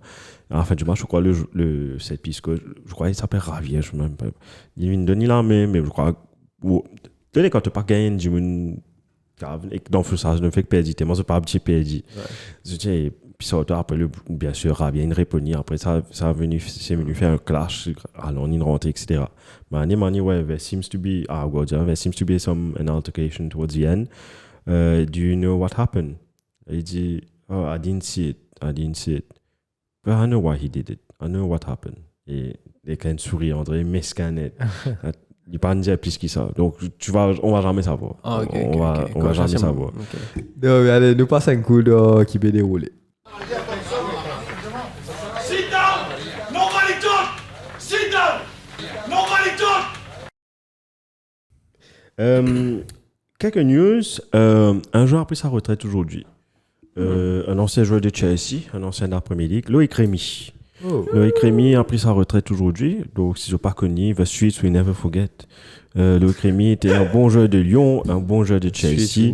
B: À la fin du match, je crois le set piece coach, je crois qu'il s'appelle Ravier, je ne sais même pas. Il vient de donner la main, mais je crois que quand tu n'as pas gagné du monde dans le ça ne fait que perdre. Moi, je n'ai pas un petit perdu. Puis ça, après, bien sûr, Ravier une répondu. Après, c'est venu faire un clash. Alors, une rentrée, etc. Mais ouais, there seems to be an altercation towards the end. Do you know what happened? Il dit, oh, I didn't see it. I didn't see it. But I know why he did it. I know what happened. Et quand il sourit, André, mesquin net. Il pas dire plus que ça. Donc, on va jamais savoir.
C: Ah, ok.
B: On va jamais savoir.
C: Okay.
A: Non, mais allez, nous passons un coup qui peut dérouler.
E: Sit down! Nobody talk! Sit down! Nobody talk!
B: Quelques news. Un joueur a pris sa retraite aujourd'hui. Un ancien joueur de Chelsea, un ancien de la Premier League, Loïc Rémy. Loïc Rémy a pris sa retraite aujourd'hui. Donc, si je n'ai pas connu, The Streets We Never Forget. Loïc Rémy était un bon joueur de Lyon, un bon joueur de Chelsea.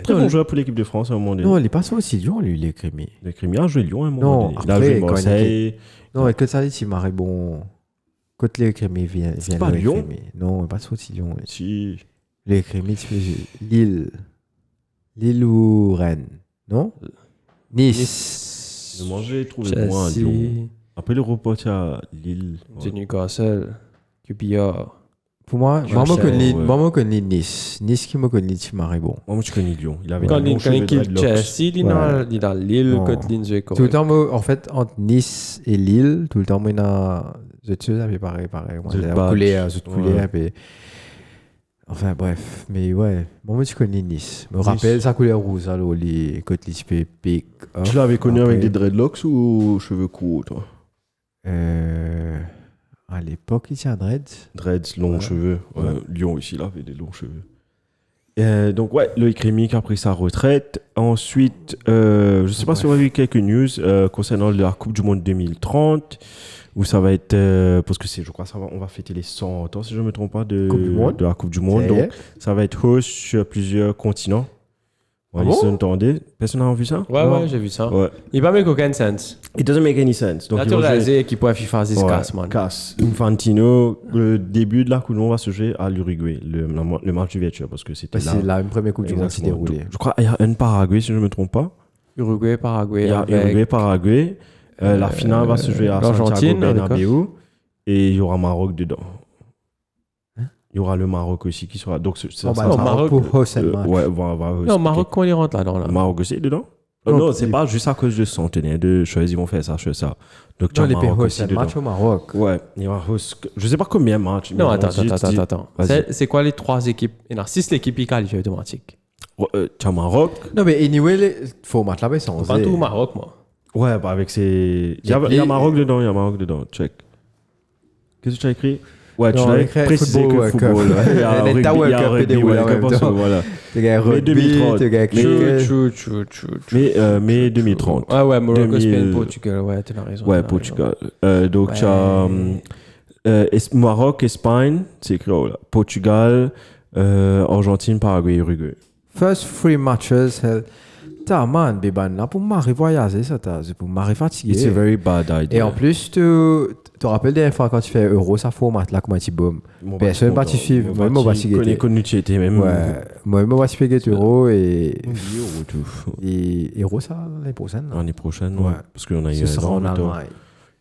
B: Très bon joueur pour l'équipe de France à un moment donné.
A: Non, il est pas aussi Lyon, lui, Loïc Rémy.
B: Loïc Rémy a joué Lyon à un moment donné. Il a
A: après,
B: joué Marseille.
A: Non, que ça dit, il m'arrête bon. Quand Loïc Rémy vient.
B: C'est pas Lyon?
A: Non, il n'est pas aussi Lyon.
B: Si.
A: Loïc Rémy, tu fais Lille. Lille ou Rennes? Non? Nice.
B: J'ai trouvé moins à Lyon. Après le reporter à Lille.
C: De Newcastle, QPR.
A: Pour moi,
B: Je sais,
A: connais Nice. Nice qui me connaît, tu m'arrives bon.
B: Moi, je connais Lyon. Il avait
C: Quand
B: un bon cheveu
C: il quitte
B: dreadlocks.
C: Chelsea, il est dans Lille,
A: Non.
C: quand il est
A: Tout le temps, moi, en fait, entre Nice et Lille, tout le temps, moi, je suis pareil. Moi,
B: Vous êtes
A: j'ai
B: badge.
A: coulé,
B: Ouais.
A: puis... Enfin, bref. Mais ouais, moi, tu connais Nice. Je me rappelle sa couleur rouge, là, les côtés pic.
B: Tu l'avais connu
A: Après-
B: avec des dreadlocks ou cheveux courts, toi?
A: À l'époque, il tient dreads.
B: Dreads, longs
A: Ouais.
B: cheveux. Ouais, Lyon aussi, il avait des longs cheveux. Donc, ouais, Loïc Rémy qui a pris sa retraite. Ensuite, je ne sais pas si on a vu quelques news concernant la Coupe du Monde 2030, où ça va être. Parce que je crois on va fêter les 100 ans, si je ne me trompe pas, de la Coupe du Monde. Donc, ça va être host sur plusieurs continents.
A: Ah bon?
B: Vous entendez? Personne n'a vu ça?
C: Ouais, j'ai vu ça.
B: Ouais.
C: Il va make aucun sense.
B: It doesn't make any sense. Donc,
C: Là,
B: ils
C: tu
B: vont jouer-
C: réalisé qu'il pourrait FIFA se
B: Ouais,
C: casse, man.
B: Casse. Infantino, le début de la Coupe du Monde va se jouer à l'Uruguay, le match d'ouverture, parce que c'était là.
A: C'est la première Coupe du Monde qui s'est
B: Exactement.
A: déroulée.
B: Donc, je crois qu'il y a un Paraguay, si je ne me trompe pas.
C: Uruguay, Paraguay.
B: Il y a
C: avec-
B: Uruguay, Paraguay. La finale va se jouer à Santiago
C: l'Argentine,
B: Bernabéu. Et il y aura Maroc dedans. Il y aura le Maroc aussi qui sera. Donc, ça
A: Bah,
B: sera
C: Maroc,
A: pour host le match.
B: Ouais, va
C: Non, Maroc, quand il rentre là-dedans, là.
B: Maroc aussi dedans?
A: Non,
B: Non, c'est
A: il-
B: pas juste à cause de centenaire de choses, ils vont faire ça, je fais ça. Donc, tu
A: Non,
B: as
A: les
B: Maroc
A: pays
B: aussi
A: host le
B: dedans.
A: match au Maroc.
B: Ouais, il y aura host. Je sais pas combien de matchs. mais
C: Non,
B: on
C: attends.
B: Vas-y.
C: C'est quoi les 3 équipes? Il y en a 6 l'équipe qui qualifie automatique.
B: Tu as Maroc.
A: Non, mais anyway, il faut match là-bas, ils sont
C: Pas tout au Maroc, moi.
B: Ouais, bah avec ses. Il y a Maroc dedans, check. Qu'est-ce que tu as écrit? Ouais, tu
A: Non,
B: l'as
A: écrit
B: précisé
A: football
B: que
A: World
B: football.
A: Cup.
B: Ouais. Il y a
A: Les
B: rugby,
A: World
B: il y a
A: Cup et
B: rugby,
A: des
B: World
A: World
B: Cup,
A: Cup,
B: parce que
A: donc.
B: voilà.
A: T'es gars rugby,
B: 2030.
A: t'es gars
C: True.
B: Mais 2030.
C: Ah ouais, Morocco,
B: 2000.
C: Spain, Portugal. Ouais, t'as raison.
B: Ouais,
C: t'as
B: Portugal.
C: raison.
B: Donc, tu as Maroc, Espagne, c'est écrit là. Portugal, Argentine, Paraguay, Uruguay.
A: First 3 matches, t'as man, béban, là, pour m'arriver voyager, ça, c'est pour m'arriver fatigué.
B: It's a very bad idea.
A: Et en plus, tu te rappelles des fois quand tu fais Euro, ça faut match là, comment tu boum. personne va t'y suivre, moi, moi, va t'y guetter.
B: Connu, tu étais même.
A: Ouais, moi, va t'y payer Euro et Euro, ça, l'année prochaine. là.
B: L'année prochaine,
A: Ouais.
B: ouais. Parce qu'on a eu
A: Ce
B: un
A: sera
B: an
A: en
B: de temps.
A: Allemagne.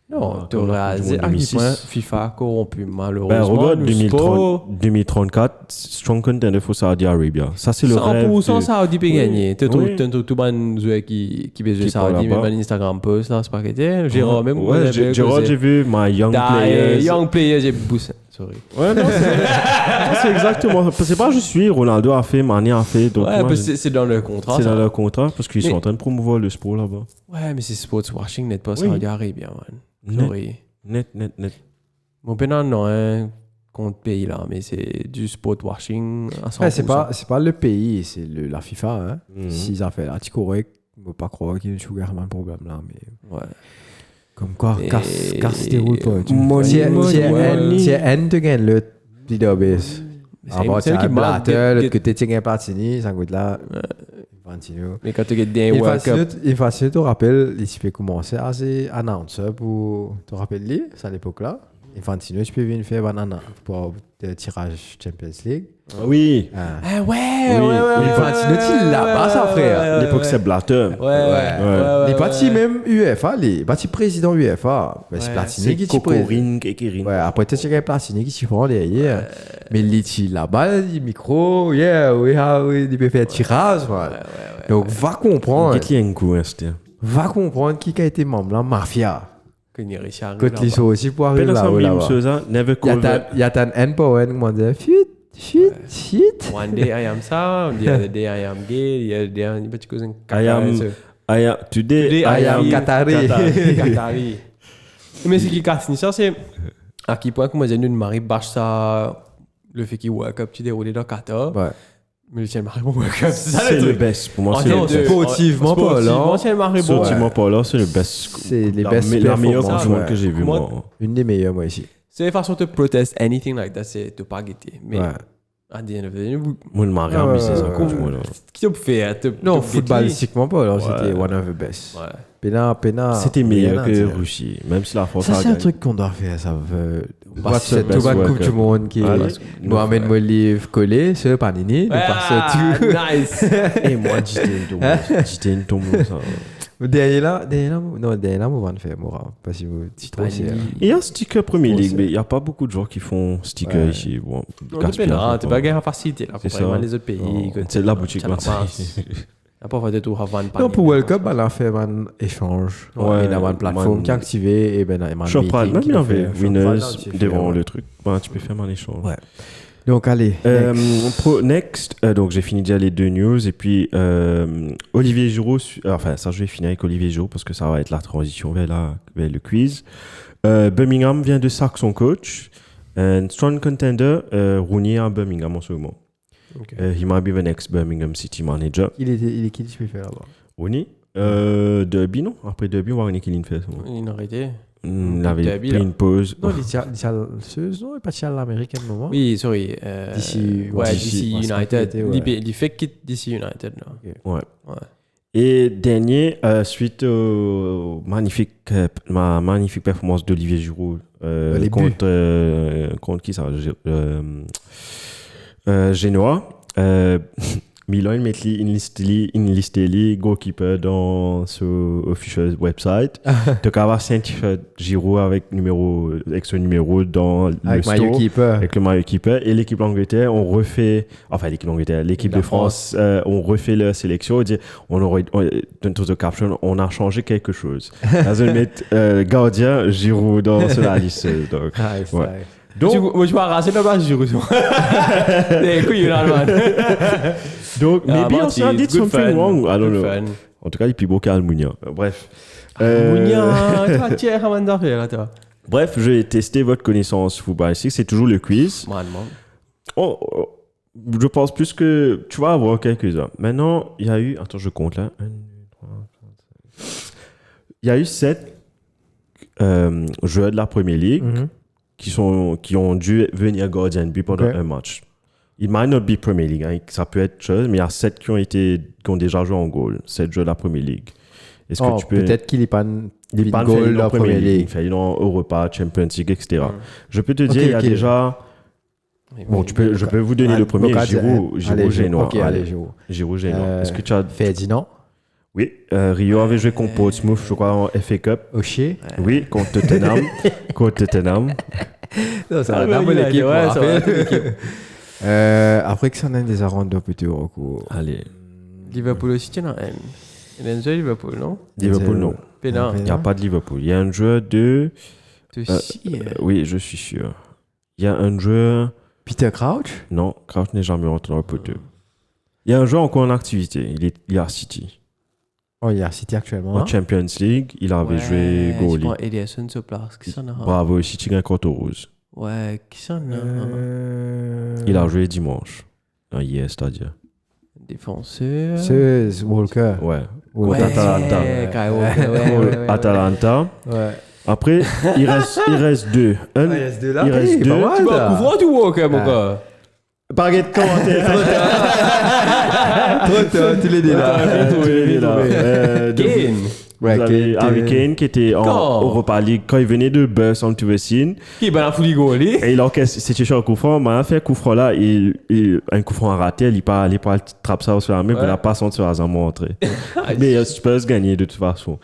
C: Non, tu
B: Coupe du
C: aurais
B: Monde
C: à quel
B: 2006.
C: point FIFA corrompu, malheureusement.
B: Ben, regarde,
C: nous
B: 2034, strong contender for Saudi Arabia. Ça, c'est le rêve.
C: 100% Saudi peut
B: Oui.
C: gagner. Tu
B: Oui.
C: trouves tout le monde qui besoin
B: Qui parle
C: Saudi,
B: là-bas.
C: même Instagram post, là, c'est pas que Jérôme, même.
B: Ouais, Jérôme, j'ai vu My Young Players.
C: Young Players, j'ai boussé. Sorry.
B: Ouais, non, c'est exactement. C'est pas je suis, Ronaldo a fait, Mané a fait. Donc
C: Ouais,
B: moi,
C: parce que c'est dans le contrat.
B: c'est
C: ça.
B: dans leur contrat parce qu'ils
C: Mais-
B: sont en train de promouvoir le sport là-bas.
C: Ouais, mais c'est sports washing, n'est pas
B: Oui.
C: Saudi Arabia, man.
B: Net.
C: Sorry.
B: Net.
C: Mon pénal, non, hein, contre pays là, mais c'est du sport washing à 100%.
A: Ouais, c'est pas le pays, c'est la FIFA. Hein.
B: Mhm.
A: S'ils ont fait là, tu correct, je ne peux pas croire qu'il y a un problème là. Mais
C: Ouais.
A: comme quoi,
C: Et-
A: casse tes roues, toi.
B: Money, money.
A: Si N te gagne le Pidobis.
C: C'est
A: Ah bah,
C: celle
A: tiens,
C: qui manque.
A: Blatter, l'autre côté, tu gagnes Platini, ça goûte là. Infantino.
C: Mais quand tu gagnes des World Cup.
A: Infantino, tu te rappelles, il peut commencer à announcer pour. Tu te rappelles, lui, c'est à l'époque là. Infantino, tu peux venir faire banana pour le tirage Champions League.
B: Oui.
A: Ah.
C: Ah ouais,
A: Infantino, tu là-bas, ça, frère.
B: À l'époque, c'est Blatter.
A: Il est parti même UEFA, il est parti président UEFA. Mais c'est
C: Ouais,
A: Platini qui
B: C'est
A: est président.
B: Cocorine, Kekirin.
A: Ouais, après, tu sais, Platini qui s'y prend derrière. Mais il est là-bas, il micro, yeah, il peut faire tirage. Donc, va comprendre.
B: Get un coup, hein, c'était.
A: Va comprendre qui a été membre de la mafia.
C: Que ni Richard.
A: Quand ils sont aussi pour arriver
B: Pelas
A: là-haut,
B: am
A: là-bas.
B: chose, never call that.
A: Il y a un N-Power qui m'a dit, shit.
C: One day I am ça, the other day I am gay, the other day I am but you
B: Today
A: I am Qatari.
C: Qatari. Mais ce qui casse ça, c'est à quel point que moi j'ai une mari bâche ça, le fait qu'il work up, tu déroules dans Qatar.
A: Ouais.
C: Mais le tien mari bon work up,
B: c'est le best. Pour moi, c'est le best.
A: Sportivement pas là.
C: Sportivement, mari bon.
B: Sportivement pas là, c'est le best.
A: C'est les best
B: la meilleure
A: performances,
B: coupe du monde
A: ouais.
B: que j'ai vu,
C: Moi,
B: moi.
A: Une des meilleures, moi, ici.
C: C'est la façon de protest anything like that, c'est de pas guetter. Mais
A: Ouais.
C: à the end of the day, vous
B: Moi, le mari a mis ça, coupe du monde.
C: qui te fait
A: Non, footballistiquement pas, là,
B: Ouais.
A: c'était one of the best.
C: Ouais.
A: Pena.
B: C'était meilleur que Russie, même si la France
A: Ça,
B: a
A: c'est un
B: gagné.
A: truc qu'on doit faire, ça veut.
B: What's
A: C'est
B: the
A: tout
B: best
A: la
B: worker?
A: Coupe du Monde qui
B: Ah,
A: est Mohamed Moliv collé, c'est le Panini, nous passons tout.
C: Nice.
B: Et moi, j'étais une tombe, ça.
A: Derrière là, on va le faire, Moura. Parce que tu trouves c'est.
B: Il y a un sticker Premier
A: Bon,
B: League,
A: c'est-
B: mais il n'y a pas beaucoup de joueurs qui font sticker
A: Ouais.
B: ici. Bon,
C: Non,
B: gaspillage,
C: t'es
B: quoi.
C: pas gagné en facilité là.
B: C'est
C: C'est ça.
B: ça.
C: Les autres pays.
B: Non,
C: que
B: c'est de la boutique,
C: ça
B: moi,
C: passe.
B: c'est-
C: La pauvre de tout avant de
A: Non, pour World Cup, on a fait un échange.
B: Ouais,
A: Il y a une plateforme qui est activée et ben, il y a un
B: Shopify,
A: meeting
B: même
A: qui
B: il y
A: nous
B: avait
A: fait-
B: Winners
A: Shopify, là, tu
B: devant
A: fais,
B: le truc. Ben, tu peux faire un échange.
A: Ouais. Donc, allez.
B: Next, donc j'ai fini déjà les deux news. Et puis, Olivier Giroud, enfin, ça je vais finir avec Olivier Giroud parce que ça va être la transition vers le quiz. Birmingham vient de sack son coach. Un strong contender, Rooney à Birmingham en ce moment. He might be the next Birmingham City manager.
A: Il est qui tu peux faire là-bas?
B: Rooney, Derby, non? Après Derby, on va voir qui il fait.
C: Il a arrêté.
B: Il avait
C: Derby,
B: pris
C: là.
B: une pause.
A: Non, il est pas à l'américaine au moment.
C: Oui, sorry.
A: DC
C: Ouais,
A: DC,
C: DC United.
A: ouais.
C: Il fait quitte DC United là.
B: Ouais.
C: Ouais.
B: Et dernier, suite aux magnifique performance d'Olivier Giroud
A: Les
B: contre qui ça Genoa. Milan il met une liste les goalkeeper dans ce official website. Donc avoir 5 Giroud avec son numéro dans le
A: Avec
B: store.
A: Mario Keeper.
B: Avec le maillot keeper et l'équipe d'Angleterre, on refait, enfin l'équipe de France, on refait leur sélection, on dit, dans the caption, on a changé quelque chose. Là, je vais mettre gardien Giroud dans sur la liste. Donc,
A: Nice,
B: ouais.
A: nice.
C: Donc, moi je vais raser la base du Giroud. Des couilles là, man.
B: donc maybe I did something wrong. I don't know.
C: Fun.
B: En tout cas, il est plus beau qu'Almunia. Bref.
C: Mounia, tu as un d'affaires là, toi.
B: Bref, je vais tester votre connaissance footballistique. C'est toujours le quiz.
C: Man.
B: Je pense plus que tu vas avoir quelques-uns. Maintenant, il y a eu. Attends, je compte là. 1, 2, 3, 4, 5. Il y a eu 7 joueurs de la Premier League qui ont dû venir gardien de but pendant un match. Il might not be Premier League, hein, ça peut être chose, mais il y a 7 qui ont déjà joué en goal. 7 joueurs de la Premier League. Est-ce que tu peux.
A: Peut-être qu'il n'est pas
B: Il est pas
A: goal de la
B: Premier
A: Premier
B: League.
A: League.
B: Il fait dans Europa, Champions League, etc. Je peux te dire, il y a déjà. Bon, je peux vous donner le premier, Giroud Génois.
A: Ok, allez, Giroud.
B: Giroud Génois. Est-ce que tu as.
A: Ferdinand.
B: Oui, Rio avait joué contre Portsmouth, je crois, en FA Cup.
A: O'Shea.
B: Oui, contre Tottenham.
A: Non, ça va
C: ouais,
A: l'équipe.
C: ouais, ça va l'équipe.
A: Après que ça en a des arrondes plutôt recours.
B: Allez.
C: Liverpool aussi, tu as un. Il y a un jeu Liverpool, non?
B: Liverpool, non.
C: Pénal.
B: Il n'y a pas de Liverpool. Il y a un joueur de.
C: Oui.
B: Oui, je suis sûr. Il y a un joueur.
A: Peter Crouch.
B: Non, Crouch n'est jamais rentré dans le poteau. Il y a un joueur encore en activité. Il est à City.
A: Oh, il y a City actuellement.
B: En Champions League, il avait joué goalie.
C: Je prends Ederson sur place. Qui s'en a?
B: Bravo, City gagne contre Rose.
C: Ouais, qui s'en a?
B: Il a joué dimanche. Hier, c'est-à-dire.
C: Défenseur.
A: C'est Walker.
B: Ouais.
A: Ouais.
B: Atalanta.
C: Ouais.
B: Atalanta.
A: Ouais.
B: Après, il reste 2.
A: Il reste 2 là.
B: Il reste 2.
C: Tu vas couvrir du Walker, mon gars?
B: Pas de commentaire.
A: Trop tard, tu l'as dit là.
C: Kane.
B: Vous avez Harry Kane qui était en Europa League quand il venait de burst onto the scene.
C: Qui est ben la folie goalie.
B: Et il encaisse, c'était sur un coup franc, mais il a fait un coup franc là, un coup franc raté, il pas trappe ça sur la main, mais la passe sur la zambe entrée. Mais Spurs gagnait de toute façon.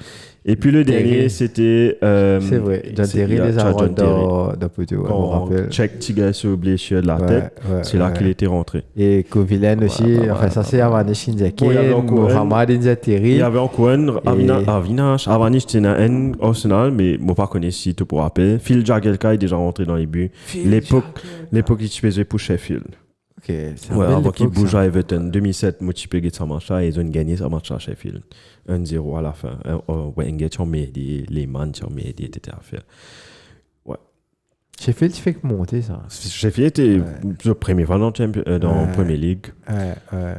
B: Et puis le
A: Terry.
B: dernier, c'était.
A: C'est vrai. John Terry, les
B: John
A: arômes
B: Terry.
A: de Poteau, je me
B: Quand
A: rappelle.
B: check Tiga sur blessure de la tête, c'est là qu'il était rentré.
A: Et Kovilen aussi, enfin ça c'est Avanish Inzaki,
B: Bon, il y avait encore
A: Mohamed Inzateri.
B: Il y avait encore un Avinash. Avanish, c'était un Arsenal, mais moi pas connais si tu pourras rappeler. Phil Jagielka est déjà rentré dans les buts. L'époque il faisait pour Sheffield.
A: Ok, c'est
B: Ouais,
A: un bel
B: avant qu'il
A: époque,
B: bouge
A: ça.
B: à Everton. 2007, moi tu peux gagner sa match là et ils ont gagné sa match à Sheffield. 1-0 à la fin. Ouais, tu as mis les man, tu as mis des à faire.
A: Sheffield, tu fais que monter ça.
B: Sheffield était le premier fois dans Premier League.
A: Ouais,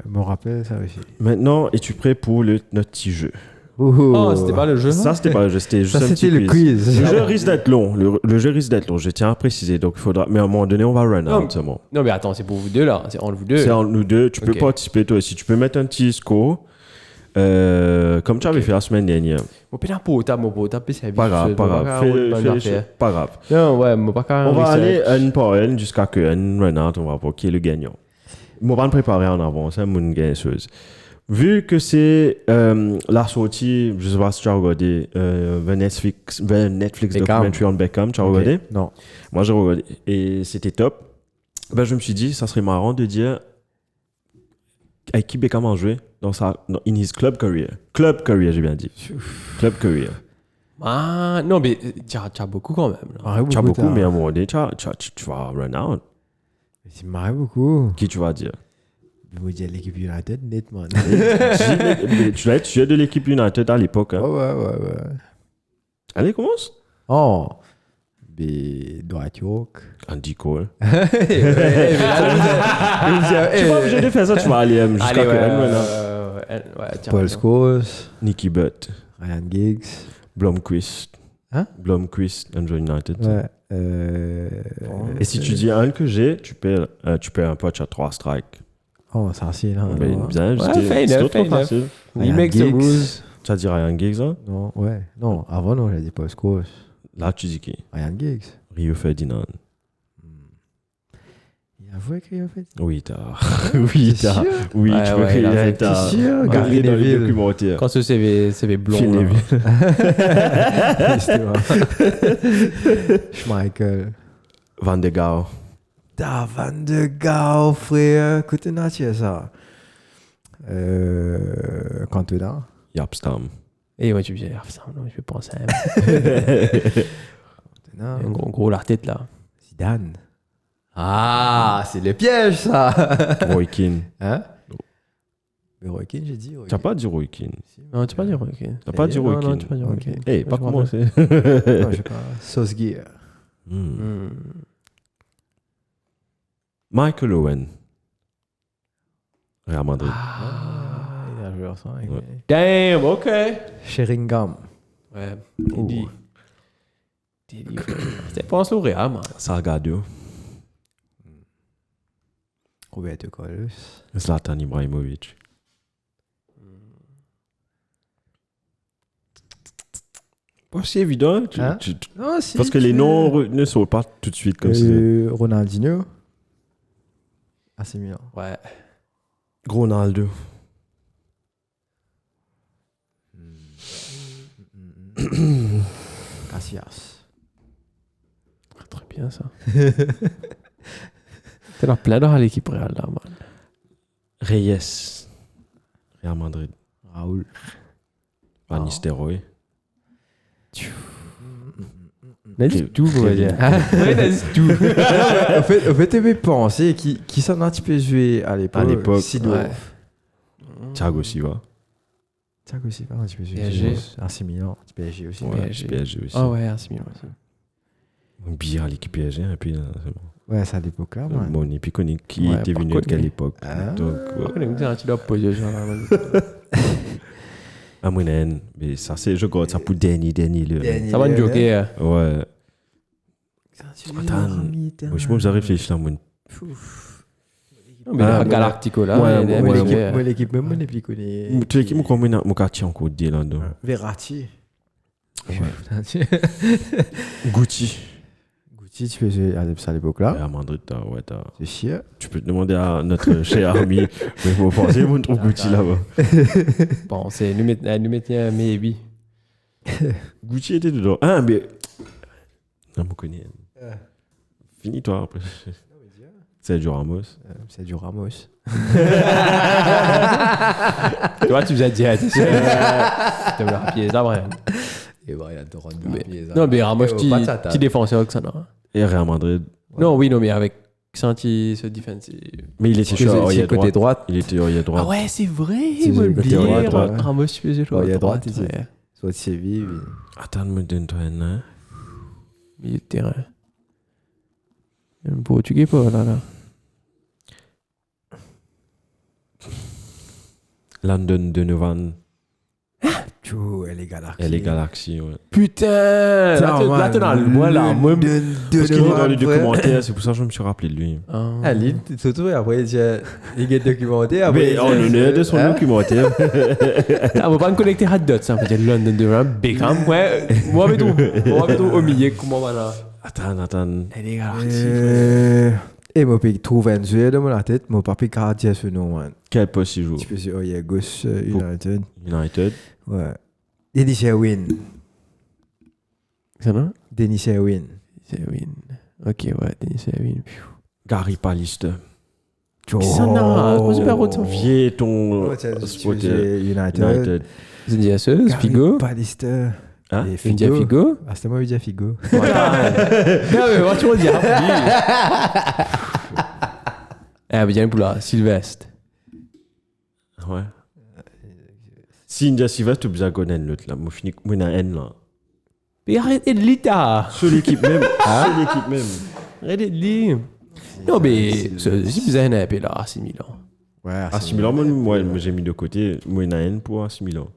A: je me rappelle ça aussi.
B: Maintenant, es-tu prêt pour notre petit jeu?
C: Oh, c'était pas le jeu.
B: Ça, c'était pas le jeu, c'était juste
A: Ça
B: un petit
A: c'était le quiz.
B: Le jeu risque d'être long. Le jeu risque d'être long. Je tiens à préciser. Donc, il faudra. Mais à un moment donné, on va run out seulement.
C: Non, mais attends, c'est pour vous deux là. C'est entre vous deux.
B: C'est entre nous deux. Tu peux
C: Ok.
B: participer toi aussi. Tu peux mettre un petit score. Comme tu avais fait la semaine dernière.
C: Mon pénal pour ta, mon pote, c'est
B: Pas grave, pas grave. Fais pas grave.
C: Non, ouais, moi pas quand
B: On va aller un par un jusqu'à que un run out. On va voir qui est le gagnant. On va me préparer en avance. C'est mon gagneuse. Vu que c'est la sortie, je sais pas si tu as regardé the Netflix
A: Beckham.
B: documentary on Beckham, tu as regardé?
A: Non.
B: Moi j'ai regardé et c'était top. Ben, je me suis dit, ça serait marrant de dire avec qui Beckham a joué in his club career. Club career, j'ai bien dit. Club career.
C: Ah, non, mais tu as beaucoup quand même. Là.
B: Tu as beaucoup, mais à un moment donné, tu vas run out.
A: C'est marré beaucoup.
B: Qui tu vas dire?
A: Je vais dire l'équipe United, net man.
B: Tu dois être sûr de l'équipe United à l'époque. Hein.
A: Ouais.
B: Allez, commence.
A: Oh. Mais Dwight York.
B: Andy Cole.
A: Tu vois,
B: Tu vas pas obligé de faire ça, tu vas aller jusqu'à
C: Allez,
B: que
A: Paul Scholes.
B: Nicky Butt,
A: Ryan Giggs.
B: Blomqvist.
A: Hein?
B: Blomqvist, Andrew United.
A: Ouais.
B: Et si tu dis un que j'ai, tu perds un patch à 3 strikes.
A: Oh, ça c'est là.
B: Ben, bien,
C: Ouais,
B: c'était
C: fair
B: trop
C: enough.
B: facile.
C: He makes the rules.
B: Tu as dit Ryan Giggs, hein?
A: Non, ouais. Non, avant, non, j'ai dit Paul Scholes.
B: Là, tu dis qui?
A: Ryan Giggs.
B: Rio Ferdinand.
A: Il a avoué qu'il a fait.
B: Oui, t'as. Oui,
A: T'es
B: t'as.
A: sûr?
B: Oui,
C: Ouais,
B: tu peux
C: ouais, il a
B: crier,
C: fait.
B: t'as.
A: T'es sûr? Gary
B: Regardez dans les
A: Neville.
B: documentaires.
C: Quand ce CV blond.
B: Phil
C: là.
B: Neville.
A: C'était vrai. Schmeichel.
B: Van de Gaal.
A: Da Van de Gaal, frère. Écoutez, Nathier, ça. Cantona.
B: Yapstam.
C: Et ouais, tu me dis, ah, ça, non, je vais penser à
A: Cantona.
C: un gros l'artiste là.
A: Zidane. Ah, c'est le piège, ça.
B: Roy Keane.
A: Hein? Mais Roy Keane, j'ai dit. Roy
B: Tu n'as
A: Keane.
B: pas dit Roy Keane.
C: Non, tu peux pas dire ok.
B: Tu n'as pas dit Roy
C: Non,
B: Keane.
C: tu peux pas dire ok.
B: Eh,
C: Je
B: pas
C: me
B: commencé.
A: Non, je sais pas. Sauce-Gear.
C: Hmm.
B: Michael Owen. Real Madrid.
A: Ah, il a joué ensemble. avec
B: Ouais.
C: Damn, ok.
A: Sheringham.
C: Ouais, Didi. Didi, frère. C'était pas un sourire, man.
B: Sargadio.
A: Roberto Carlos.
B: Zlatan Ibrahimovic. Pas si évident.
A: Hein? Non, si.
B: Parce que les noms ne sautent pas tout de suite comme ça.
A: Ronaldinho. Ah, c'est Milan.
C: Ouais.
B: Ronaldo.
A: Casillas.
C: Très bien ça. T'es là plein dans l'équipe Real là, man.
B: Reyes. Real Madrid.
A: Raoul.
B: Van Nistelrooy.
C: On a dit tout, on va
B: Kevin.
C: dire. Ouais, on a dit tout.
A: Au fait, tu peux penser qui s'en a un petit peu joué à l'époque.
B: À l'époque,
A: Sidorf.
C: ouais.
B: Thiago Silva.
A: Thiago Silva, un petit peu joué.
C: PSG.
A: AC Milan. PSG aussi.
B: Ouais,
C: PSG.
B: PSG aussi.
C: Ah ouais, c'est bien aussi.
B: Bien à l'équipe PSG. Et puis, c'est bon.
A: Ouais, c'est à l'époque là, man.
B: Mon épi connu qui
C: Ouais,
B: était
C: par
B: venu
C: contre,
B: à quelle
C: mais-
B: époque.
A: Ah.
B: Donc,
C: On est dit, tu dois poser genre là.
B: à mon haine. Mais ça, c'est, je garde ça pour Danny.
C: Ça va une joker.
B: Ouais.
A: Attends.
B: Moi, je pense que réfléchi à mon.
C: Non, mais
B: Ah,
C: le Galactico là.
B: ouais,
C: il est-
B: ouais,
C: il est-
B: ouais.
A: Moi, l'équipe, même mon équipe connaît.
B: Tu sais qui m'a commis mon quartier encore dit là-dedans.
A: Verratti.
B: Gucci.
A: Gucci, tu peux jouer à l'époque là.
B: À Madrid, ouais,
A: C'est chiant.
B: tu peux demander à notre cher ami. Mais faut penser, on trouve Gucci là-bas.
C: Bon, c'est nous mettons un maybe.
B: Gucci était dedans. Ah, mais. Non, je connais. Finis-toi après. C'est du Ramos.
A: C'est du Ramos.
C: Toi, tu faisais dire. Tu me l'as rappelé, ça, Brian.
A: Et Brian te rend
C: Non, mais Ramos, qui défenseur avec ça, non?
B: Et Real Madrid.
C: Non, oui, non, mais avec Santi, ce defensive.
B: Mais il était sur
A: côté
B: côté
A: droite.
B: Il était au droite.
C: Ah ouais, c'est vrai,
A: C'est
C: j'ai
A: le côté
C: oublié.
A: droite, ouais.
C: Ramos, tu faisais
A: Ouais, il y a droite,
C: droite.
A: il dit. Soit de Séville.
B: Attends, me donne-toi un.
C: Milieu de terrain. Un Portugais, pas là.
B: London Donovan.
A: Tchou, elle est Galaxy.
B: Elle est Galaxy, ouais.
C: Putain! Là, t'es dans le bois, là. Moi,
B: Parce qu'il est dans les documentaires, c'est pour ça que je me suis rappelé de lui.
A: Ah, lui, surtout après, il y a des documentaires.
B: Mais en l'honneur de son documentaire.
C: On va pas me connecter à d'autres, ça. Peut-être London Donovan, Beckham, ouais. Moi, mais tout au milieu, comment voilà.
B: Attends.
C: Elle est Galaxy.
A: Et moi, puis trouve un jeu dans mon tête, moi, pas puis dire ce nom, man.
B: Quel poste il joue?
A: Tu peux dire, oh, il y a gauche United.
B: United.
A: Ouais. Denis Sherwin.
C: C'est ça, non?
A: Denis Sherwin.
C: Sherwin. Ok, ouais, Denis Sherwin.
B: Gary Pallister.
C: Ça, non, c'est pas autant.
B: Viens ton
A: spot United.
C: C'est une diasseuse, Figo.
A: Pallister.
B: Hein?
C: Une dia Figo.
A: Ah, c'était moi, Udia Figo.
C: Non, mais moi, tu vas dire. Ah, bien pour là, Sylvestre.
B: Ouais. Si India Sylvestre, tu as besoin de l'autre là. Moi, je suis un N là.
C: Mais arrêtez de l'État.
B: Sur l'équipe même. Sur l'équipe même.
C: Arrêtez de l'État. Non, mais si vous avez un peu là, AC Milan.
A: Ouais,
B: AC Milan, moi, j'ai mis de côté. Moi, un N pour AC Milan.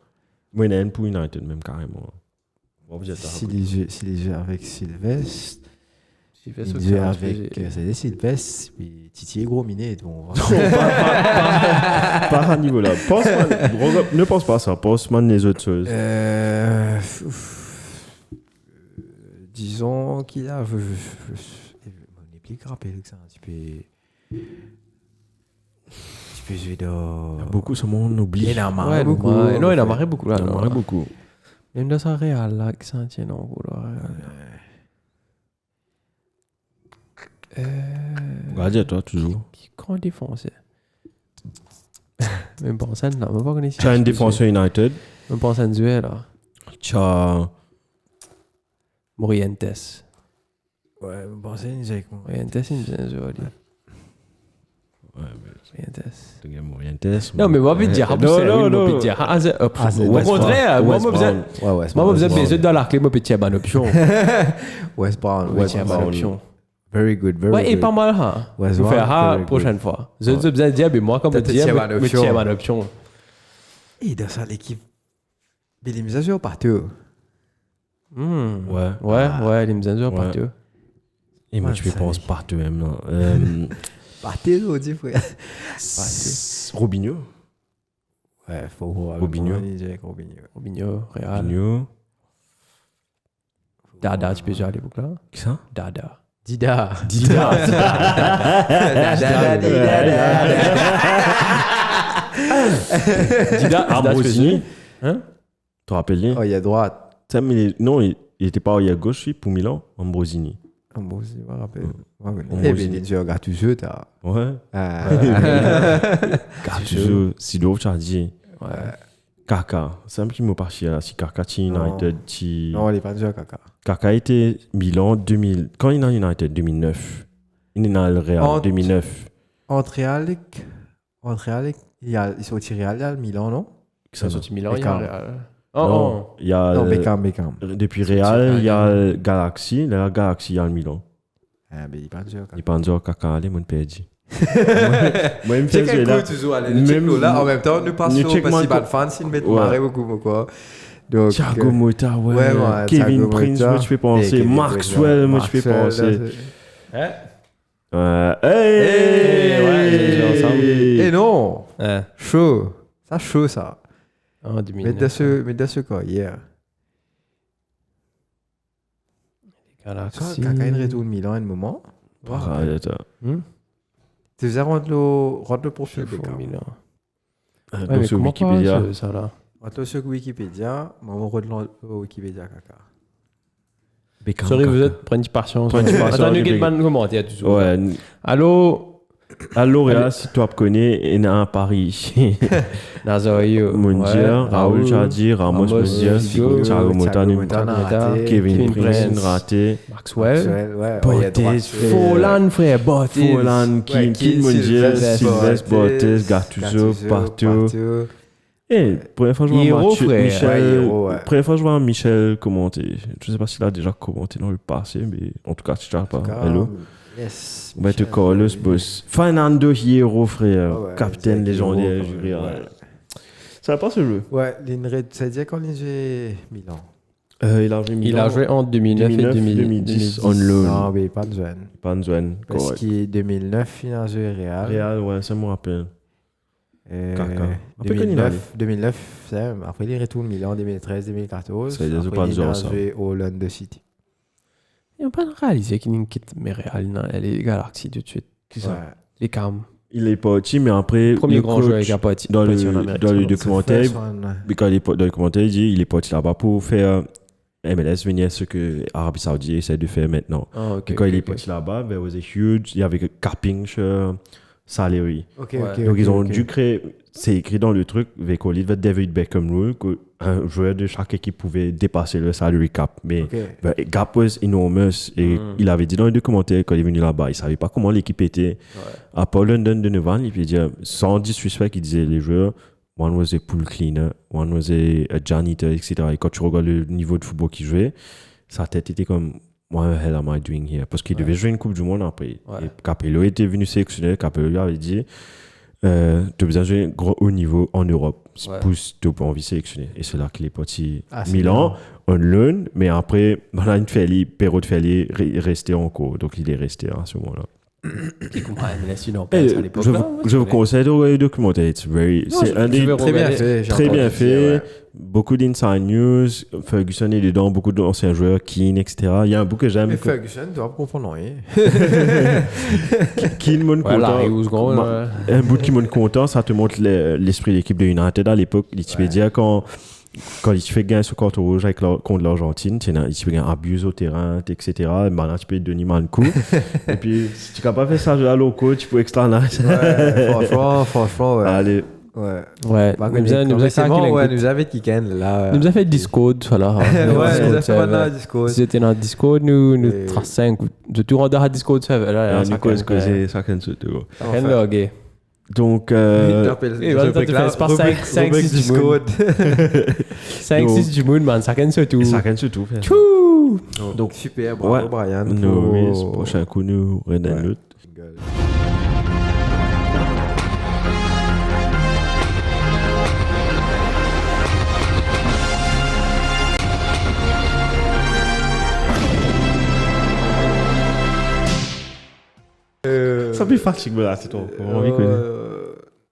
B: Moi, un N pour United même carrément.
A: Si les jeux avec Sylvestre.
C: Sylvestre,
A: Il joue avec Sylvestre, puis Titi est gros miné. Bon,
B: pas à niveau là. Ne pense pas à ça. Pense man les autres choses.
A: Disons qu'il a. On est plus rappelé que ça. Tu peux jouer dans.
B: Beaucoup, ça on oublie.
A: Il en a marre
C: Ouais,
A: beaucoup.
C: non, il en a marre beaucoup là.
B: Il en a marre beaucoup.
C: Même dans sa Real là, qui s'en tient en gros là.
B: Regarde, toi, toujours.
C: Qui grand défenseur. Même pas en scène là, même pas connaître.
B: Tu as un défenseur United.
C: Même pas en scène duel là.
B: Tu as.
C: Morientes.
A: Ouais, bon, c'est une j'ai con.
C: Morientes, c'est une bien joli.
B: Ouais, mais.
C: Morientes. Non, mais moi, je vais te dire. Au contraire, moi, je vais besoin dans la clé, moi, je vais te dire une option.
A: West Brown.
C: Option.
A: Very good, very good.
C: Ouais, et pas mal, hein.
A: West
C: Je vais
A: Brown,
C: faire ça
A: very
C: prochaine
A: good.
C: fois. Je vais te dire, mais moi, comme je
A: T'as
C: dis,
A: tiré
C: je
A: une
C: vais
A: option.
C: tirer une option.
A: Et dans ça, l'équipe. Mais les mises à jour partout.
B: Ouais.
C: Les mises à jour partout.
B: Et moi,
A: Ouais,
B: tu fais
A: ça
B: penser
A: y est.
B: partout même là.
A: Partout, on dit, frère.
B: Robinho.
A: Ouais, faut voir.
B: Robinho.
C: Robinho, Real.
B: Robinho.
C: Dada, tu peux jouer à l'époque là.
B: Qui ça?
C: Dada.
A: Dida.
C: Dida,
B: Ambrosini.
C: Hein?
B: Tu te rappelles?
A: Oh, il y a droite.
B: Non, il était pas il y a gauche, lui, pour Milan. Ambrosini.
A: Ambrosini, je me rappelle.
B: Ambrosini.
A: Eh bien, tu regardes toujours, t'as.
B: Ouais.
C: Gattuso.
B: Sidorf, tu as dit.
C: Ouais.
B: Kaka. C'est un petit mot par là. Si Kaka, tu United, tu.
A: Non, il n'est pas déjà caca.
B: Kaka était Milan 2000. Quand il est dans United 2009. Il est dans le Real 2009.
A: Entre Real, il est sorti Real, il y a le Milan, non?
C: Ils sont sortis Milan, il y a
A: Beckham.
C: Real.
B: Non, il y a.
A: Non, Beckham.
B: Depuis Real, il y a Galaxy. La Galaxy, il y a le Milan.
A: Ah, mais il n'est pas déjà caca.
B: Il pense à Kaka, allez, mon perdu. Moi, il me
A: C'est
B: fait
A: quel
B: là.
A: coup tu joues à l'équipe là? En même temps, nous passons au festival fans, ils mettent marrer beaucoup, quoi. Donc,
B: Thiago Motta, ouais.
A: ouais,
B: Kevin
A: Thiago
B: Prince,
A: Motta.
B: moi, tu fais penser.
A: Kevin
B: Maxwell,
A: Prince,
B: moi, tu fais
A: Maxwell,
B: penser.
A: là,
C: ouais, j'ai joué ensemble.
A: Eh non!
C: Ouais.
A: Chaud. Ça, chaud, ça.
C: En 2009.
A: Mais de ce quoi, hier.
C: Galaxy.
A: Quand il retourne Milan un moment,
B: Arrête.
A: tu faisais rendre le profil
C: Chef au
A: Beckham.
C: Milan.
B: Donc,
C: Ouais, mais
B: sur
C: comment
B: Wikipédia.
C: pas ça là?
A: Entre sur Wikipédia, moi, je regarde Wikipédia caca.
B: Beckham,
C: Sorry,
B: Kaka.
C: vous êtes prenez passion.
B: Prenez patience,
C: Attends, nous
B: j'ai
C: avons un commentaire toujours.
B: Ouais.
C: Allô,
B: Alors, Réal, si tu connais, il y a un Paris.
C: Nazario.
B: Mondial, Raoul Jardi, Ramos Mondial,
C: Figo,
B: Thiago Montana,
A: raté.
B: Kevin Prince
C: Prince,
B: raté.
C: Maxwell.
A: Ouais,
B: Bottas,
C: Folland, frère, Bottas.
B: Folland, Kim Mondial, Sylvestre, Bottas, Gattuso, Parto. Eh, première fois que je vois
C: Hiro,
B: Mathieu,
C: frère.
B: Michel,
A: Ouais, Hiro, ouais.
B: première fois que je vois Michel commenter. Je sais pas s'il a déjà commenté dans le passé, mais en tout cas, si tu ne pas. Hello.
A: Yes.
B: Roberto Carlos, boss. Fernando Hierro, frère.
A: Ah ouais,
B: Capitaine
A: Isaac Hierro,
B: légendaire
A: quand
B: du
A: même,
B: Real.
A: ouais.
B: Ça va pas ce jeu?
A: Ouais, l'Inred, ça veut dire qu'on a joué Milan.
B: Il a joué Milan.
C: Il a joué en 2009 et
B: 2010 on
A: Non,
B: loan.
A: mais pas de zone.
B: Pas de zone.
A: Parce
B: Correct.
A: qu'en 2009, il a joué Real.
B: Real, ouais, ça me rappelle. Caca. Un peu
A: 2009, c'est après il retourne Milan 2013, 2014.
B: Ça veut dire
A: Après,
B: pas de
A: il a
B: zone, ça.
A: joué au London City.
C: Il n'a pas réalisé qu'il quitte mais Real, non, elle est Galaxy tout de suite.
B: Qui ça?
A: Ouais.
C: Les Cam.
B: Il est parti, mais après.
C: Premier
B: le
C: grand joueur
B: coach,
C: avec un pote.
B: dans le
C: Amérique.
B: documentaire,
A: First one.
B: mais quand il est dans le commentaire, il dit il est parti là-bas pour faire MLS venir ce que l'Arabie Saoudite essaie de faire maintenant.
C: Ah, ok.
B: Et quand il est
C: ok.
B: parti là-bas, there was a huge, il y avait un capping sur salary.
A: Ok,
C: Ouais.
A: ok.
B: Donc
A: ok,
B: ils ont
A: ok.
B: dû créer, c'est écrit dans le truc, avec Oliver David Beckham rule, qu'un joueur de chaque équipe pouvait dépasser le salary cap. Mais
A: Ok.
B: the gap was enormous. Et il avait dit dans les documentaires quand il est venu là-bas, il savait pas comment l'équipe était. À Paul London de Novan, il dire, sans disrespect, il disait les joueurs, one was a pool cleaner, one was a janitor, etc. Et quand tu regardes le niveau de football qu'il jouait, sa tête était comme, what the hell am I doing here? Parce qu'il devait jouer une Coupe du Monde après.
C: Ouais.
B: Et Capello était venu sélectionner, Capello lui avait dit, tu as besoin de jouer un gros haut niveau en Europe.
C: Ouais.
B: Pousse, tu peux envie de sélectionner. Et c'est là qu'il est parti.
A: Ah, c'est
B: Milan, on loan, mais après, on a une Ferli, Perrault de Ferli, resté en cours. Donc il est resté à ce moment-là.
C: Qui comprend MLS, non,
B: Eh,
C: à l'époque.
B: je
C: là,
B: vous, je vous conseille de regarder le documentaire. It's very,
C: Non,
B: c'est un des
A: Très bien fait. j'ai
B: très
A: entendu
B: bien
A: dire,
B: fait.
A: ouais.
B: Beaucoup d'inside news. Ferguson est dedans, beaucoup d'anciens joueurs, Keane, etc. Il y a un bout que j'aime.
A: Mais Ferguson, tu dois comprendre rien.
B: Keane monte
C: Ouais,
B: content.
C: Larry Ousgron,
B: Ma- Un bout qui monte content, ça te montre l'esprit d'équipe de United à l'époque. Il te dire quand il se fait gagner sur carte rouge avec contre l'Argentine, il se fait gagner abuse au terrain, etc. Maintenant, tu peux donner mal coup. Et puis, si tu n'as pas fait ça à loco, tu peux extra nice.
A: Ouais, franchement, ouais.
B: Allez.
A: Ouais.
C: Ouais,
A: Par
C: nous
A: nous avait Kiken là.
C: a fait Discord, voilà.
A: Ouais, nous a fait maintenant
C: Discord.
A: Discord.
C: Si c'était dans Discord, nous
A: Et-
C: trace 5. De tout rendre à Discord, ça va. Là, ça
B: Nico, c'est ça qu'on se dit.
C: Rien de logué.
B: Donc,
A: Il
C: Et
A: t'appelle
C: voilà, tu fais par cinq, six du
A: Discord.
C: 5-6 du moon, man, ça gagne sur tout.
B: ça qu'on se tout.
C: Tchou!
A: Donc super, bravo
B: Ouais.
A: Brian.
B: Nous, oui, prochain coup, nous, Renan
A: Ouais.
B: Lut. Ça fait facile, là, c'est ton.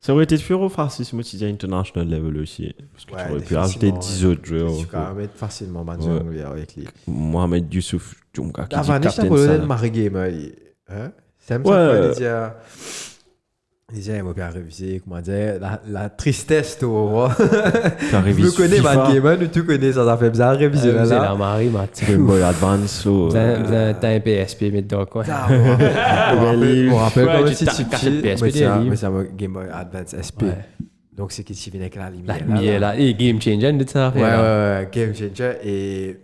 B: Ça aurait été plus facile si moi tu disais international level aussi. Parce que
A: Ouais,
B: tu aurais pu ajouter
A: définitivement,
B: 10 autres joueurs.
A: Tu peux mettre facilement
B: Ouais.
A: Banjo avec lui.
B: Mohamed Youssouf Djoumka qui dit
A: Avant, je
B: captain
A: t'ai
B: Salah.
A: Marie Gamer. Hein? C'est
B: Ouais.
A: ça qu'il disait. Il disait, il m'a bien révisé, comment dire, la tristesse, tu vois.
B: T'as
A: Je
B: révisé
A: le connais,
B: FIFA,
A: Van Gamer, nous tu connais, ça fait bizarre réviser
C: C'est
A: là.
C: la Marie, Matt.
B: Game Boy Advance.
C: T'as un PSP, mais dedans, quoi.
A: Ah, je me rappelle
C: Ouais,
A: comme
C: tu
A: si
C: t'as
A: tu
C: caché le PSP des
A: mais c'est un Game Boy Advance SP.
C: Ouais.
A: Donc c'est qui vient avec la lumière.
C: La lumière, là. Et Game Changer, de ça.
A: Ouais, ouais, Game Changer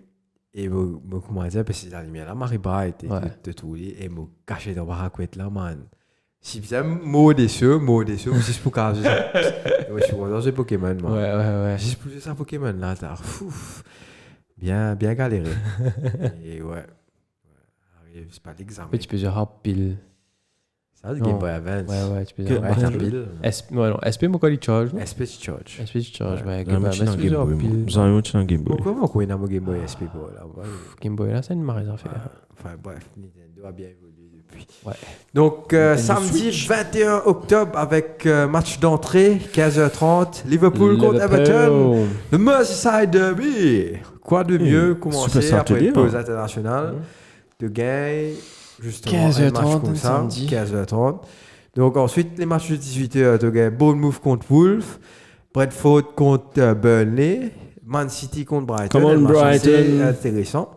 A: et comment dire, parce que la lumière là, Mariba était
C: Ouais.
A: de tout et me caché dans la baraquette là, man. Si vous avez mot déçu, juste pour caser ça. Ouais, je suis content, c'est Pokémon, man.
C: Ouais.
A: Juste pour ça, Pokémon là, t'as bien galéré. Et ouais. C'est pas l'examen.
C: Tu peux dire pile.
A: Ça, le
C: Non.
A: Game Boy Advance.
C: Ouais, tu peux
B: Que-
C: dire.
A: Ouais, t'as pile.
C: Ouais, non, SP, moi, quand il charge.
A: SP Charge.
C: SP, tu charge. Ouais,
B: Game
C: Game Boy.
B: Boy,
C: SP, genre pile.
B: Vous avez un Game Boy.
A: Pourquoi on a mon Game Boy SP pour là?
C: Game Boy, là, c'est une marée d'affaires.
A: Enfin bref, Nintendo a bien évolué depuis.
C: Ouais.
A: Donc samedi 21 octobre avec match d'entrée 15h30 Liverpool contre Everton. Le Merseyside Derby. Quoi de mieux commencer
B: Super
A: après
B: Saturday,
A: une pause
B: hein.
A: internationale de gagner justement
C: 15h30
A: un match comme ça,
C: samedi.
A: 15h30. Donc ensuite les matchs de 18h de gagner Bournemouth contre Wolves, Brentford contre Burnley. Man City contre Brighton.
B: Come on,
A: Un match assez
B: Brighton.
A: intéressant.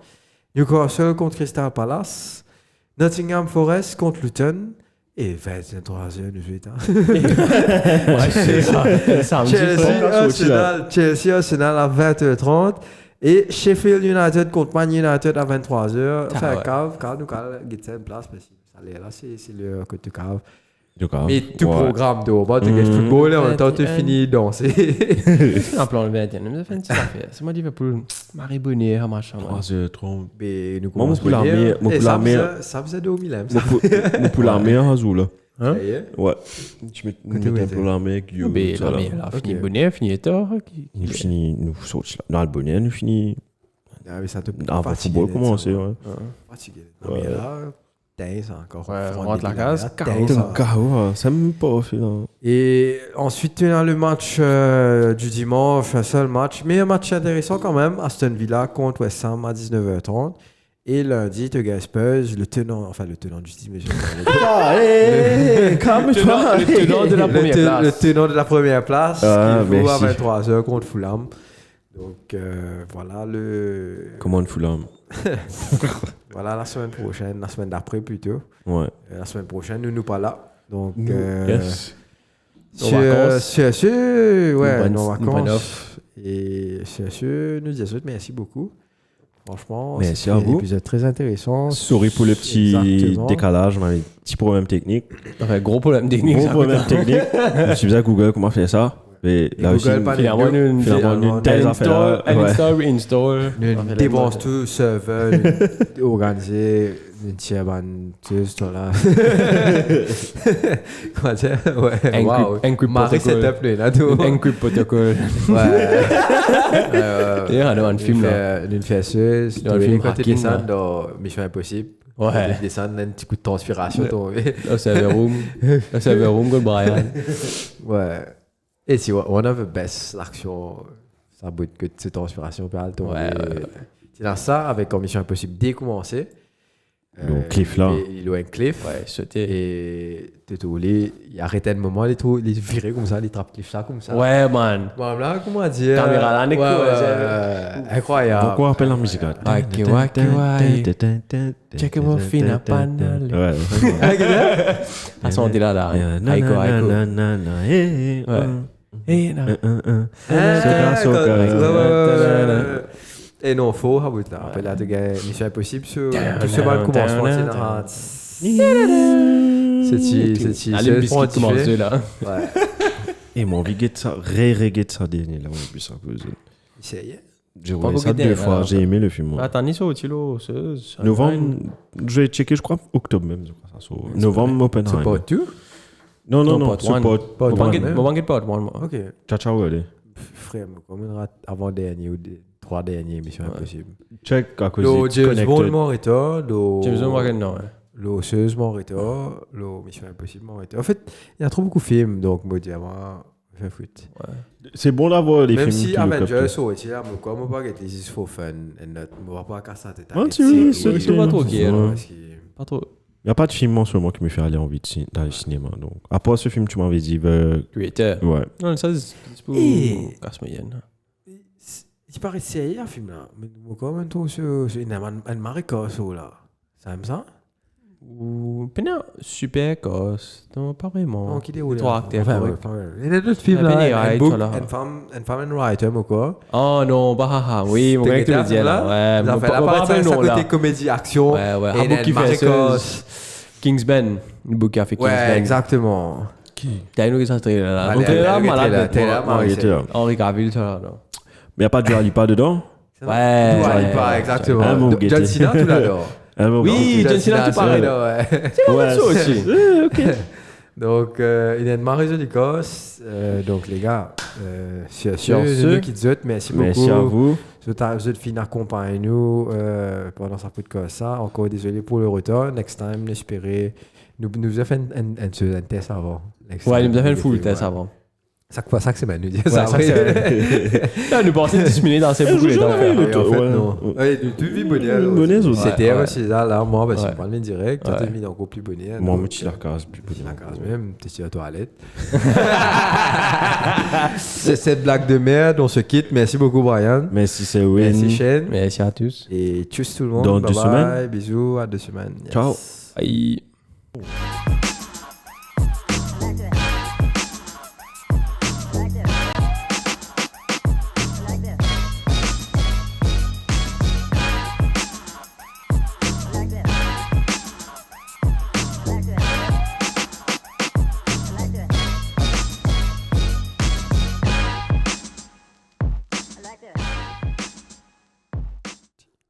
A: Newcastle contre Crystal Palace. Nottingham Forest contre Luton. Et 23h de suite.
C: Ouais, c'est ça. Samedi,
A: Chelsea Arsenal à 20h30. Et Sheffield United contre Man United à 23h. Enfin,
C: ouais.
A: cave, nous, get une place. Parce que ça l'est là, c'est le côté cave.
B: D'accord.
A: Mais tout
B: Ouais.
A: programme de bas, tu gagnes football, et en même temps, tu finis de danser.
C: C'est un plan le 21. Nous avons fait une petite affaire. C'est moi Liverpool. Marie Bonnier, machin.
B: 3h30.
A: Mais nous
B: Moi,
A: commençons
B: pour l'armée- moi, pour l'armée-
A: ça faisait 2000 hein,
B: Moi, pour l'armée, un Hazou, là.
C: Hein?
A: ça y est.
B: Ouais. Tu mets
A: Côté où
B: un
A: était?
B: peu l'armée avec You.
C: Mais
B: ça, là.
C: là, fini
A: Ok.
C: Bonnier, fini tort.
B: Il finit, nous saute là. Dans le bonnet, nous finit.
A: Ah, mais ça te
B: Avant le
A: fatigué,
B: football
A: là,
B: commencer,
A: ça,
B: ouais.
A: Fatigué.
B: Ouais.
A: Mais là, t'es encore.
C: Ouais,
A: Front
C: rentre la
A: débile,
C: case,
A: là,
C: carreau.
A: t'es, ça.
B: Carreau, ça me pas fait là.
A: Et ensuite, tu as le match du dimanche, un seul match, mais un match intéressant quand même. Aston Villa contre West Ham à 19h30. Et lundi, tu as Spurs, le tenant du titre, mais
B: Ah, hé, calme-toi.
C: Le tenant de la première place.
A: Le tenant de la première place,
B: Ah,
A: qui joue à
B: merci.
A: 23h contre Fulham. Donc voilà le.
B: Comment on fout là?
A: Voilà la semaine prochaine, la semaine d'après plutôt.
B: Ouais.
A: La semaine prochaine, nous pas là. Donc
B: Yes.
C: Nos vacances.
A: sur ouais,
C: Nous
A: nos
C: prennent- nous prennent
A: vacances. Et sur nous disons merci beaucoup. Franchement,
B: Merci
A: c'était
B: à vous.
A: un épisode très intéressant.
B: Sorry pour le petit
A: Exactement.
B: décalage, on avait un petit problème technique.
C: Enfin, gros problème technique.
B: Gros
C: ça.
B: problème technique. Je me suis dit à Google comment faire ça. Mais là aussi,
A: Google, pas
C: Finalement, nous,
B: Finalement, une telle affaire.
C: Uninstall, reinstall.
A: Nous dépense tout, serveur, nous organiser, nous tire tout ce là. Comment dire? Ouais, wow.
C: Encrypt
A: Marie
C: protocol.
A: setup, là, tout.
C: Encrypt protocol.
A: Ouais.
C: D'ailleurs, on a un film là.
A: D'une fêteuse,
C: Il y a un film
A: quand tu
C: hacking,
A: descends
C: là.
A: dans Mission Impossible.
C: Ouais.
A: Tu descends, un petit coup de transpiration tombé.
C: Là, c'est Room. Là, c'est Room contre Brian.
A: Ouais. Et c'est one of the best, l'action. Ça bout que cette transpiration peut aller tomber.
C: Ouais.
A: C'est dans ça, avec comme Mission Impossible décommencer.
B: Donc, cliff là.
A: Il a un cliff.
C: Ouais, c'était.
A: Et tu il arrêtait un moment, il virait comme ça, il trappe cliff là comme ça.
C: Ouais, man.
A: Bon, là, comment dire?
C: Caméra là,
A: ouais,
C: Nico,
A: incroyable.
B: pourquoi on appelle la musique là?
C: Waki, waki, waki. Check mon fina panale.
B: Ouais.
C: À son là, là. Aiko, Aiko. Ouais. Et non.
A: Et non, faux, ah oui, là. Après, là, tu gagnes Mission Impossible sur tout ce bal commencement, c'est dans c'est
C: Allez, le biscuit commence là.
A: Ouais.
B: Et mon envie de ça, re-reggae de ça dernier là, on a plus ça que
A: Essayez.
B: j'ai
C: Pas
B: regardé ça
C: beaucoup
B: 2 fois,
C: d'air,
B: j'ai aimé le film. moi.
C: Attends, ni ça, Tilo.
B: Novembre, je vais checker, je crois, octobre même. Je crois, ça, so, novembre,
A: C'est
B: Oppenheimer.
A: pas tout?
B: Non, non, non,
C: Part
B: c'est
C: one.
B: pas.
A: Part
C: Mon
A: one.
C: banquet pas, moi.
A: Ok.
B: Ciao, ciao, allez.
A: Frère, comme une rate avant-dernier ou 3 derniers Mission Impossible.
B: Check à cause
A: Le
B: de
A: James Bond
B: Connected.
A: Morita,
C: James Bond, banquet, non.
A: le Seuse Morita, le Mission Impossible Morita. En fait, il y a trop beaucoup de films, donc moi, je dis, moi, je fais foot.
B: C'est bon d'avoir les
A: Même
B: films
A: si
B: qui le
A: Avengers
B: captent.
A: sont là, mais quoi, moi, pas get this is for fun, et not, moi, pas casser la tête à
B: Ah,
A: get
B: tu
A: série,
B: veux, c'est
C: pas trop
B: ouais.
C: qui est, là.
A: parce que-
C: Pas trop.
B: Il n'y a pas de film en ce moment qui me fait aller envie d'aller au cinéma. Donc, à part ce film, tu m'avais dit.
C: Creator.
B: Ouais.
C: Non, ça, c'est pour
A: Et-
C: casse-moyenne.
A: Il paraît sérieux, un film là. Mais quand même, tout c'est une marécasse, là. Ça aime ça?
C: Ou. Pénin, super gosse. Non, pas vraiment.
A: Non, qui déroule.
C: Trois acteurs.
A: Enfin,
C: ouais.
A: ouais, pas mal. Il y a d'autres films
C: Ah, Penny
A: là.
C: Wright,
A: Un book,
C: voilà.
A: une femme, un writer, ou quoi.
C: Oh non, bah haha, oui, mon gars, tu le dis là. Ouais,
A: Ça
C: mon
A: fait la
C: pas
A: part
C: le
A: ça
C: nom là.
A: côté comédie action.
C: Ouais, ouais,
A: Et
C: un book qui
A: une
C: fait ça.
A: marécasse.
C: Kingsman. Le book qui a fait Kingsman.
A: Ouais, exactement.
C: T'as une autre trailer là.
A: Allez,
C: Donc, t'es là,
A: allez,
C: malade.
A: t'es là,
C: bête,
A: malade.
C: moi.
B: il était là.
C: Henri Cavill, ça là.
B: Mais il n'y a pas de Dua Lipa dedans.
C: Ouais.
A: Ouais, pas exactement.
B: Un mot guetté.
A: John Cena, tu l'adores.
C: Oui, John Cena, tu parles.
A: là, ouais.
B: Ouais,
C: ça aussi.
B: Ok.
A: Donc, il y a une marée de l'Écosse. Donc, les gars, sur
C: Sur
A: ce,
C: ce,
A: nous qui disent merci beaucoup.
B: Merci à vous.
A: Vous êtes fini accompagner nous pendant ce podcast. Ça. Encore désolé pour le retard. Next time, espérez. Nous avons fait un test avant. Next
C: Ouais,
A: time,
C: il nous a fait le full
A: ouais.
C: test avant.
A: Ça que c'est Manu.
C: Ouais, ça, nous pensons 10 minutes dans ces boucles.
A: Non. Ouais, tu vis bonnet. C'était aussi ça, là, moi, parce que je parle direct. Toi, t'es mis encore plus bonnet.
B: Moi, je suis la case, plus bonnet.
A: La case même, t'es sur la toilette. C'est cette blague de merde, on se quitte. Merci beaucoup, Brian.
B: Merci, c'est Win.
A: Merci, Shane.
C: Merci à tous.
A: Et tchuss tout le monde.
B: Dans
A: bye
B: 2 semaines.
A: Bisous, à 2 semaines. Yes.
B: Ciao.
C: Bye.